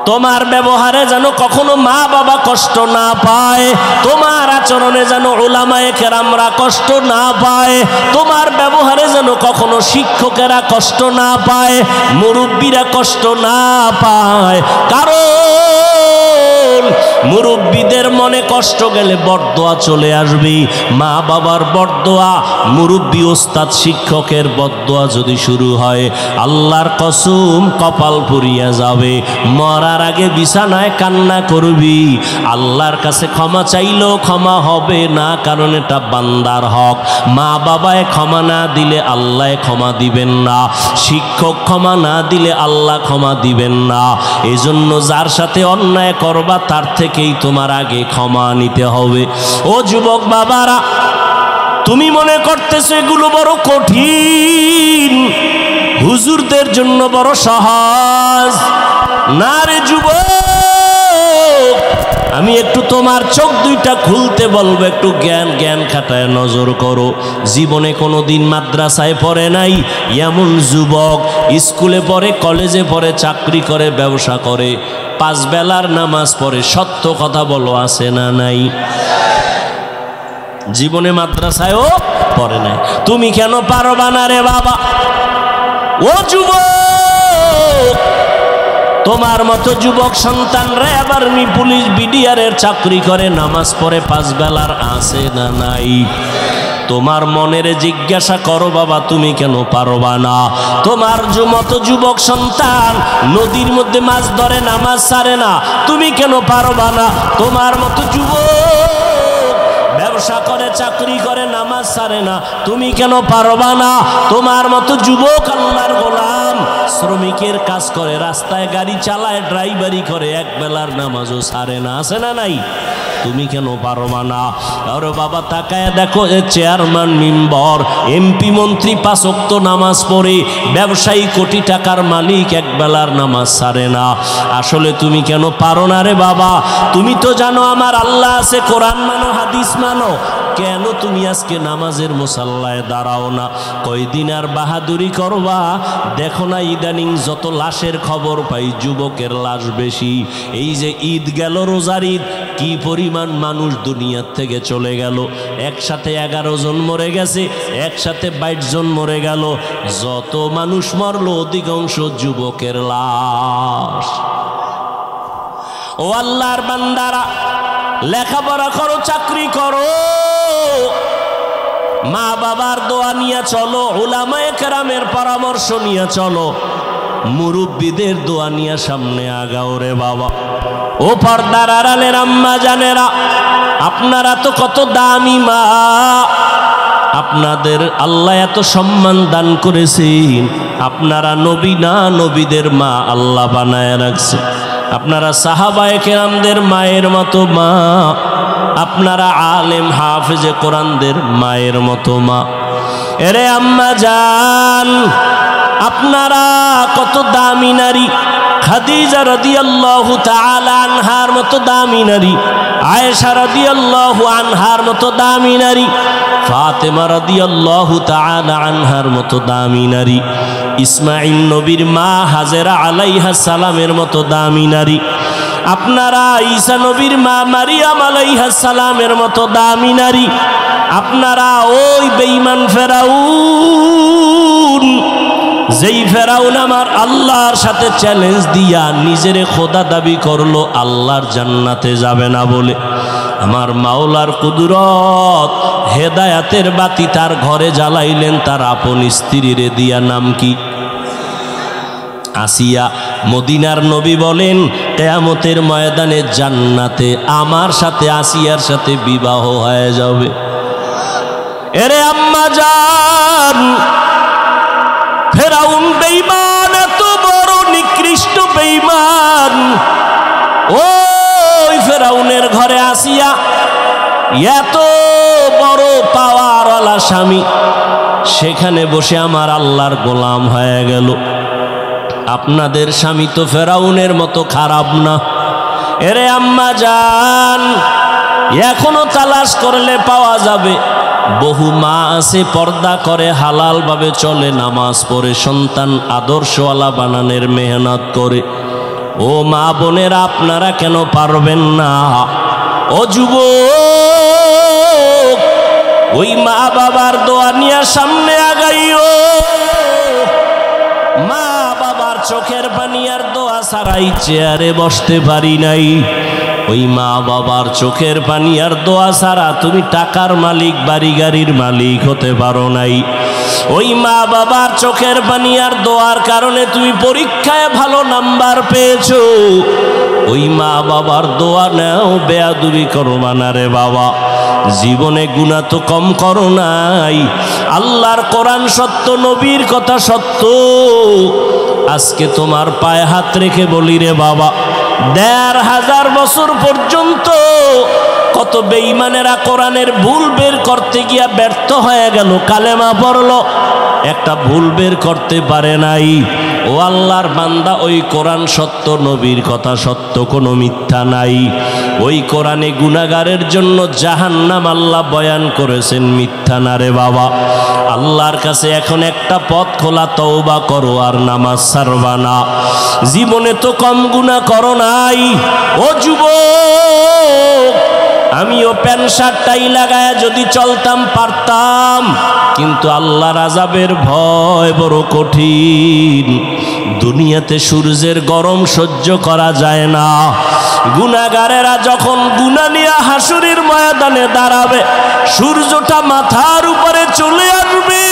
তোমার ব্যবহারে যেন কখনো মা বাবা কষ্ট না পায়, তোমার আচরণে যেন উলামায়ে কেরামরা কষ্ট না পায়, তোমার ব্যবহারে যেন কখনো শিক্ষকেরা কষ্ট না পায়, মুরব্বীরা কষ্ট না পায়। কারণ মুরব্বীদের মনে কষ্ট গেলে বরদোয়া চলে আসবে। মা বাবার বরদোয়া, মুরব্বী ওস্তাদ শিক্ষকের বরদোয়া যদি শুরু হয়, আল্লাহর কসম কপাল পুড়িয়া যাবে। মরার আগে বিছানায় কান্না করবি, আল্লাহর কাছে ক্ষমা চাইলেও ক্ষমা হবে না, কারণ এটা বান্দার হক। মা বাবায় ক্ষমা না দিলে আল্লাহ ক্ষমা দিবেন না, শিক্ষক ক্ষমা না দিলে আল্লাহ ক্ষমা দিবেন না। এজন্য যার সাথে অন্যায় করবা তার থেকেই তোমার আগে ক্ষমা নিতে হবে। ও যুবক বাবারা, তুমি মনে করতেছো এগুলো বড় কঠিন, হুজুরদের জন্য বড় সহজ। না রে যুবক, আমি একটু তোমার চোখ দুইটা খুলতে বলবো, একটু জ্ঞান খাটায় নজর করো। জীবনে কোনোদিন মাদ্রাসায় পড়ে নাই এমন যুবক স্কুলে পড়ে, কলেজে পড়ে, চাকরি করে, ব্যবসা করে, 5 বেলার নামাজ পড়ে, সত্য কথা বলো, আছে না নাই? জীবনে মাদ্রাসায়ও পড়ে নাই। তুমি কেন পারবা না রে বাবা? ও যুবক, তোমার মতো যুবক সন্তানরা আবার পুলিশ বিডিআরের চাকরি করে, নামাজ পড়ে, 5 বেলার, আছে না নাই? তোমার মনের জিজ্ঞাসা করো বাবা, তুমি কেন পারবা না? তোমার মতো যুবক সন্তান নদীর মধ্যে মাছ ধরে, নামাজ ছাড়ে না, তুমি কেন পারবা না? তোমার মতো যুবক ব্যবসা করে, চাকরি করে, নামাজ ছাড়ে না, তুমি কেন পারবা না? তোমার মতো যুবক আল্লাহর গোলাম, শ্রমিকের কাজ করে, রাস্তায় গাড়ি চালায়, ড্রাইভারি করে, 1 বেলার নামাজও ছাড়ে না, আছে না নাই? তুমি কেন পারবা না? আরে বাবা, তাকায় দেখো, চেয়ারম্যান, মেম্বার, এমপি, মন্ত্রী 5 ওয়াক্ত নামাজ পড়ে, ব্যবসায়ী, কোটি টাকার মালিক, 1 বেলার নামাজ ছাড়ে না। আসলে তুমি কেন পারো না রে বাবা? তুমি তো জানো আমার আল্লাহ আছে, কোরআন মানো, হাদিস মানো, কেন তুমি আজকে নামাজের মুসাল্লায় দাঁড়াও না? কয়দিন আর বাহাদুরি করবা? দেখো না ইদানিং যত লাশের খবর পাই, যুবকের লাশ বেশি। এই যে ঈদ গেল, রোজার ঈদ, কি পরিমাণ মানুষ দুনিয়ার থেকে চলে গেল। একসাথে 11 জন মরে গেছে, একসাথে 22 জন মরে গেল। যত মানুষ মরলো অধিকাংশ যুবকের লাশ। ও আল্লাহর বান্দারা, লেখাপড়া করো, চাকরি করো, মা বাবার দোয়া নিয়ে চলো, উলামায়ে কেরামের পরামর্শ নিয়ে চলো, মুরব্বীদের দোয়া নিয়ে সামনে আগাও রে বাবা। ও পর্দার আড়ালের আম্মা জানেরা, আপনারা তো কত দামি মা, আপনাদের আল্লাহ এত সম্মান দান করেছেন। আপনারা নবী না, নবীদের মা আল্লাহ বানায় রাখছে। আপনারা সাহাবায়ে কেরামদের মায়ের মতো মা, আপনারা আলেম হাফেজে কোরআনদের মায়ের মতো মা। এরে আম্মা জান, আপনারা কত দামি নারী। খাদিজা রাদিয়াল্লাহু তাআলা আনহার মতো দামি নারী, আয়েশা রাদিয়াল্লাহু আনহার মতো দামি নারী, ফাতেমা রাদিয়াল্লাহু তাআলা আনহার মতো দামি নারী, ইসমাঈল নবীর মা হাজেরা আলাইহাস সালামের মতো দামি নারী, আপনারা ঈসা নবীর মা মারিয়াম আলাইহাস সালামের মতো দামি নারী। আপনারা ওই বেঈমান ফেরাউন, যেই ফেরাউন আমার আল্লাহর সাথে চ্যালেঞ্জ দিয়া নিজেরে খোদা দাবি করলো, আল্লাহর জান্নাতে যাবে না বলে, আমার মাওলার কুদরত হেদায়াতের বাতি তার ঘরে জ্বালাইলেন তার আপন স্ত্রীরে দিয়া। নাম কি? আসিয়া। মদিনার নবী বলেন, কিয়ামতের ময়দানে জান্নাতে আমার সাথে আসিয়ার সাথে বিবাহ হয়ে যাবে। এরে আম্মা জান, ফেরাউন বেঈমান, এত বড় নিকৃষ্ট বেঈমান। ওই ফেরাউনের ঘরে আসিয়া এত বড় পাওয়ারওয়ালা স্বামী, সেখানে বসে আমার আল্লাহর গোলাম হয়ে গেল। আপনাদের স্বামী তো ফেরাউনের মতো খারাপ না। এরে আম্মা জান, এখনো তালাশ করলে পাওয়া যাবে। বহু মা আছে পর্দা করে, হালাল ভাবে চলে, নামাজ পড়ে, সন্তান আদর্শওয়ালা বানানোর মেহনত করে। ও মা বোনেরা, আপনারা কেন পারবেন না? ও যুবক, ওই মা বাবার দোয়া নিয়ে সামনে আগাইও। মা বাবার চোখের পানি আর দোয়া ছাড়াই চেয়ারে বসতে পারি নাই। ওই মা বাবার চোখের পানি আর দোয়া ছাড়া তুমি টাকার মালিক, বাড়ি গাড়ির মালিক হতে পারো নাই। ওই মা বাবার চোখের পানি আর দোয়ার কারণে তুমি পরীক্ষায় ভালো নাম্বার পেয়েছো। ওই মা বাবার দোয়া নাও, বেয়াদবি করবা না রে বাবা। জীবনে গুনাহ তো কম করো নাই। আল্লাহর কোরআন সত্য, নবীর কথা সত্য। আজকে তোমার পায়ে হাত রেখে বলি রে বাবা, ১৫০০ বছর পর্যন্ত কত বেঈমানেরা কোরআনের ভুল বের করতে গিয়া ব্যর্থ হয়ে গেল। কালেমা পড়লো, একটা ভুল বের করতে পারে নাই। ও আল্লাহর বান্দা, ওই কোরআন সত্য, নবীর কথা সত্য, কোনো মিথ্যা নাই। ওই কোরআনে গুনাহগারের জন্য জাহান্নাম আল্লাহ বয়ান করেছেন, মিথ্যা না রে বাবা। আল্লাহর কাছে এখন একটা পথ খোলা, তওবা করো আর নামাজ ছাড়বা না। জীবনে তো কম গুনাহ করো নাই। ও যুবক, আমিও প্যান্ট শার্ট টাই লাগায়া যদি চলতাম পারতাম, কিন্তু আল্লাহর আযাবের ভয় বড় কঠিন। দুনিয়াতে সূর্যের গরম সহ্য করা যায় না। গুনাহগারেরা যখন গুনাহ নিয়ে হাসুরের ময়দানে দাঁড়াবে, সূর্যটা মাথার উপরে চলে আসবে।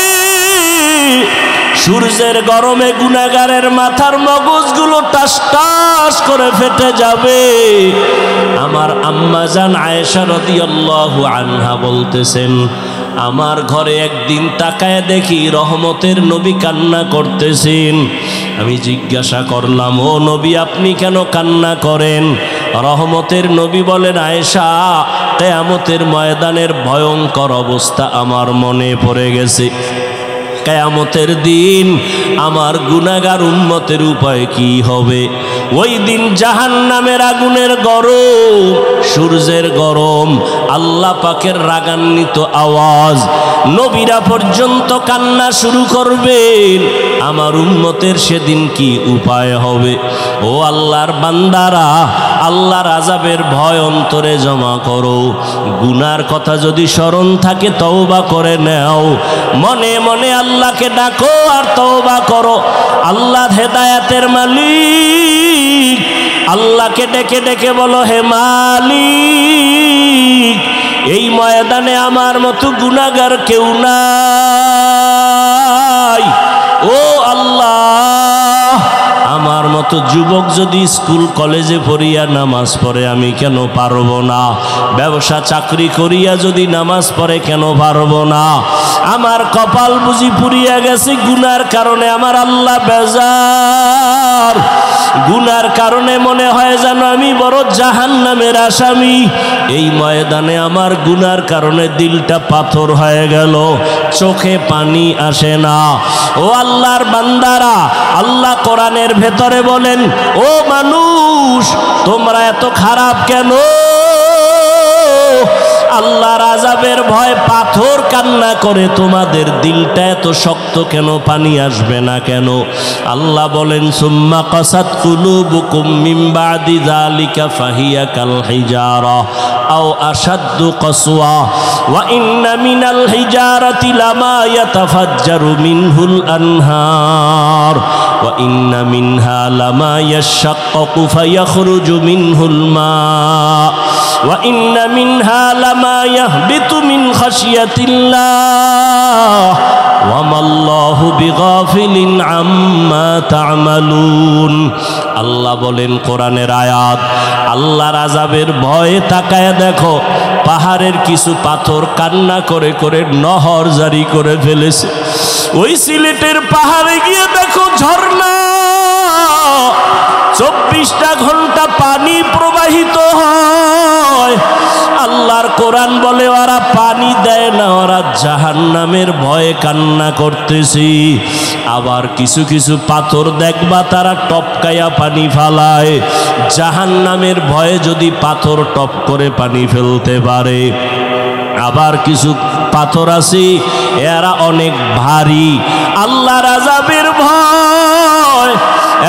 সূর্যের গরমে গুনাহগারের মাথার মগজগুলো টাস টাস করে ফেটে যাবে। আমার আম্মা জান আয়েশা রাদিয়াল্লাহু আনহা বলতেছেন, আমার ঘরে একদিন তাকায় দেখি রহমতের নবী কান্না করতেছেন। আমি জিজ্ঞাসা করলাম, ও নবী, আপনি কেন কান্না করেন? রহমতের নবী বলেন, আয়েশা, কিয়ামতের ময়দানের ভয়ঙ্কর অবস্থা আমার মনে পড়ে গেছে। কিয়ামতের দিন আমার গুনাহগার উম্মতের উপায় কি হবে? ওই দিন জাহান্নামের আগুনের গরম, সূর্যের গরম, আল্লাহ পাকের রাগান্বিত আওয়াজ, নবীরা পর্যন্ত কান্না শুরু করবেন। আমার উম্মতের সেদিন কি উপায় হবে? ও আল্লাহর বান্দারা, আল্লাহর আযাবের ভয় অন্তরে জমা করো। গুনার কথা যদি স্মরণ থাকে, তওবা করে নাও। মনে মনে আল্লাহকে ডাকো আর তওবা করো। আল্লাহ হেদায়েতের মালিক। আল্লাহকে ডেকে ডেকে বলো, হে মালিক, এই ময়দানে আমার মতো গুনাহগার কেউ নাই। ও আল্লাহ, আমার মতো যুবক যদি স্কুল কলেজে পড়িয়া নামাজ পড়ে আমি কেন পারবো না? ব্যবসা চাকরি করিয়া যদি নামাজ পড়ে কেন পারবো না? আমার কপাল বুঝি পুড়িয়া গেছে গুনার কারণে। আমার আল্লাহ বেজার, গুনার কারণে মনে হয় যেন আমি বড় জাহান্নামের আসামি। এই ময়দানে আমার গুনার কারণে দিলটা পাথর হয়ে গেল, চোখে পানি আসে না। ও আল্লাহর বান্দারা, আল্লাহ কোরআনের ভেতরে বলেন, ও মানুষ তোমরা এত খারাপ কেন? আল্লাহর আযাবের ভয় পাথর কান্না করে, তোমাদের দিলটা এত শক্ত কেন? পানি আসবে না কেন? আল্লাহ বলেন, সুম্মা কাসাত কুলুবুকুম মিন বাদি যালিকা ফাহিয়া কাল হিজারা আও আশাদ্দু কসওয়া ওয়া ইন্না মিনাল হিজারাতি লামা ইয়াতাফাজ্জারু মিনহুল আনহার ওয়া ইন্না মিনহা লামা ইয়াশাক্কাকু ফায়াখরুজু মিনহুল মা ওয়া ইন্না মিনহা লামা ইয়াহবিতু মিন খাশিয়াতিল্লাহ ওয়া মাল্লাহু বিগাফিলিন আম্মা তা'মালুন। আল্লাহ বলেন কোরআনের আয়াত, আল্লাহর আযাবের ভয়ে তাকায় দেখো, পাহাড়ের কিছু পাথর কান্না করে করে নহর জারি করে ফেলেছে। ওই সিলেটের পাহাড়ে গিয়ে দেখো ঝর্ণা, 24টা ঘন্টা পানি প্রবাহিত হয়। আল্লাহর কোরআন বলে ওরা পানি দেয় না, ওরা জাহান্নামের ভয়ে কান্না করতেছি। আবার কিছু কিছু পাথর দেখবা তারা টপকায়া পানি ফালায়, জাহান্নামের ভয়ে যদি পাথর টপ করে পানি ফেলতে পারে। আবার কিছু পাথর আছে এরা অনেক ভারী, আল্লাহর আযাবের ভয়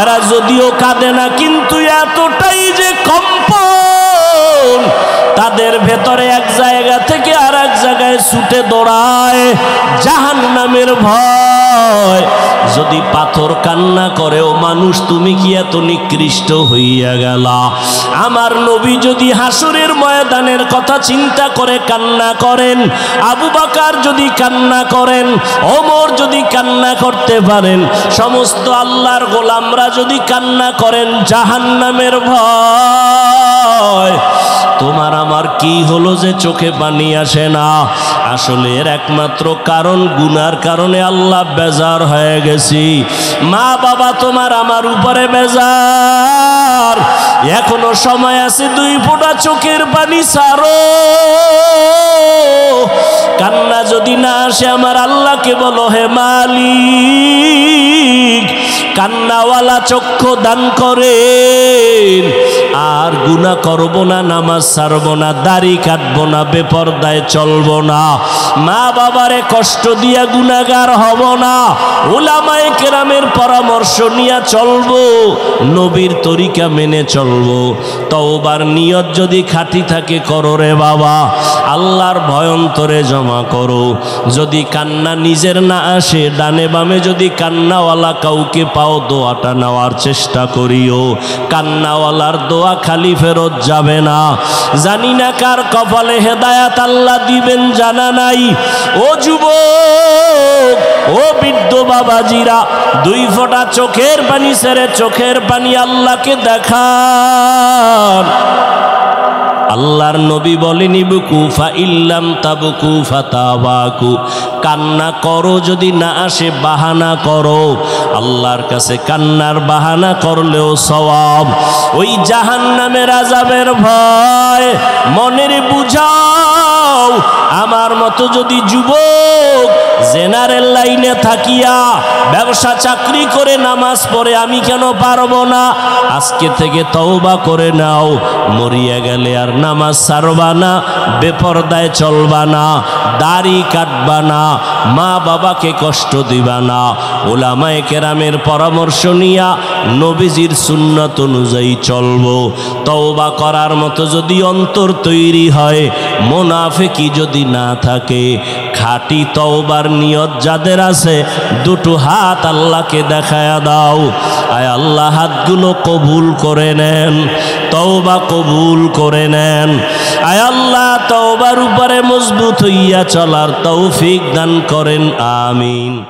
এরা যদিও কাঁদে না, কিন্তু এতটাই যে কম্পন তাদের ভেতরে এক জায়গা থেকে আর এক জায়গায় ছুটে দৌড়ায় জাহান্নামের ভয়। যদি পাথর কান্না করে, ও মানুষ তুমি কি এত নিকৃষ্ট হইয়া গেলা? আমার নবী যদি হাসরের ময়দানের কথা চিন্তা করে কান্না করেন, আবু বকর যদি কান্না করেন, ওমর যদি কান্না করতে পারেন, সমস্ত আল্লাহর গোলামরা যদি কান্না করেন জাহান্নামের ভয়, তোমার আমার কি হলো যে চোখে পানি আসে না? আসলে এর একমাত্র কারণ গুনার কারণে আল্লাহ বেজার হয়ে গেছি। মা বাবা তোমার আমার উপরে বেজার, এখনো সময় আছে, 2 ফোঁটা চোখের পানি ছাড়ো। কান্না যদি না আসে আমার আল্লাহকে বলো, হে মালিক কান্নাওয়ালা চক্ষু দান করেন, আর গুনাহ করব না, নামাজ ছাড়ব না, দাড়ি কাটব না, বেপরদায় চলব না, মা বাবারে কষ্ট দিয়া গুনাহগার হব না, উলামায়ে কেরামের পরামর্শ নিয়ে চলব, নবীর তরিকা মেনে চলব। তওবার নিয়ত যদি খাঁটি থাকে করো রে বাবা, আল্লাহর ভয় অন্তরে জমা করো। যদি কান্না নিজের না আসে, ডানে বামে যদি কান্নাওয়ালা কাউকে পাও, দোয়াটা নেওয়ার চেষ্টা করিও। কান্নাওয়ালার দোয়া খালি ফেরত যাবে না। জানি না কার কপালে হেদায়াত আল্লাহ দিবেন, জানা নাই। ও যুবক, ও বৃদ্ধ বাবাজিরা, 2 ফোঁটা চোখের পানি ছেড়ে চোখের পানি আল্লাহকে দেখান। আল্লাহর নবী বলেন, ইবকু ফা ইল্লাম তাবকু ফাতাবাকু, কান্না করো, যদি না আসে বাহানা করো। আল্লাহর কাছে কান্নার বাহানা করলেও সওয়াব। ওই জাহান্নামের আযাবের ভয় মনের বুঝাও। আমার মতো যদি যুবক জেনারেল লাইনে থাকিয়া ব্যবসা চাকরি করে নামাজ পড়ে আমি কেন পারবো না? আজকে থেকে তওবা করে নাও, মরিয়া গেলে আর নামাজ ছাড়বা না, বেপরদায় চলবা না, দাড়ি কাটবা না, মা বাবাকে কষ্ট দিবা না, উলামায়ে কেরামের পরামর্শ নিয়া নবীজির সুন্নাত অনুযায়ী চলবো। তওবা করার মতো যদি অন্তর তৈরি হয়, মুনাফিকি যদি না থাকে, খাঁটি তওবার নিয়ত যাদের আছে দুটো হাত আল্লাহকে দেখায়া দাও। আয় আল্লাহ হাতগুলো কবুল করে নেন, তওবা কবুল করে নেন। আয় আল্লাহ তওবার উপরে মজবুত হইয়া চলার তৌফিক দান করেন, আমিন।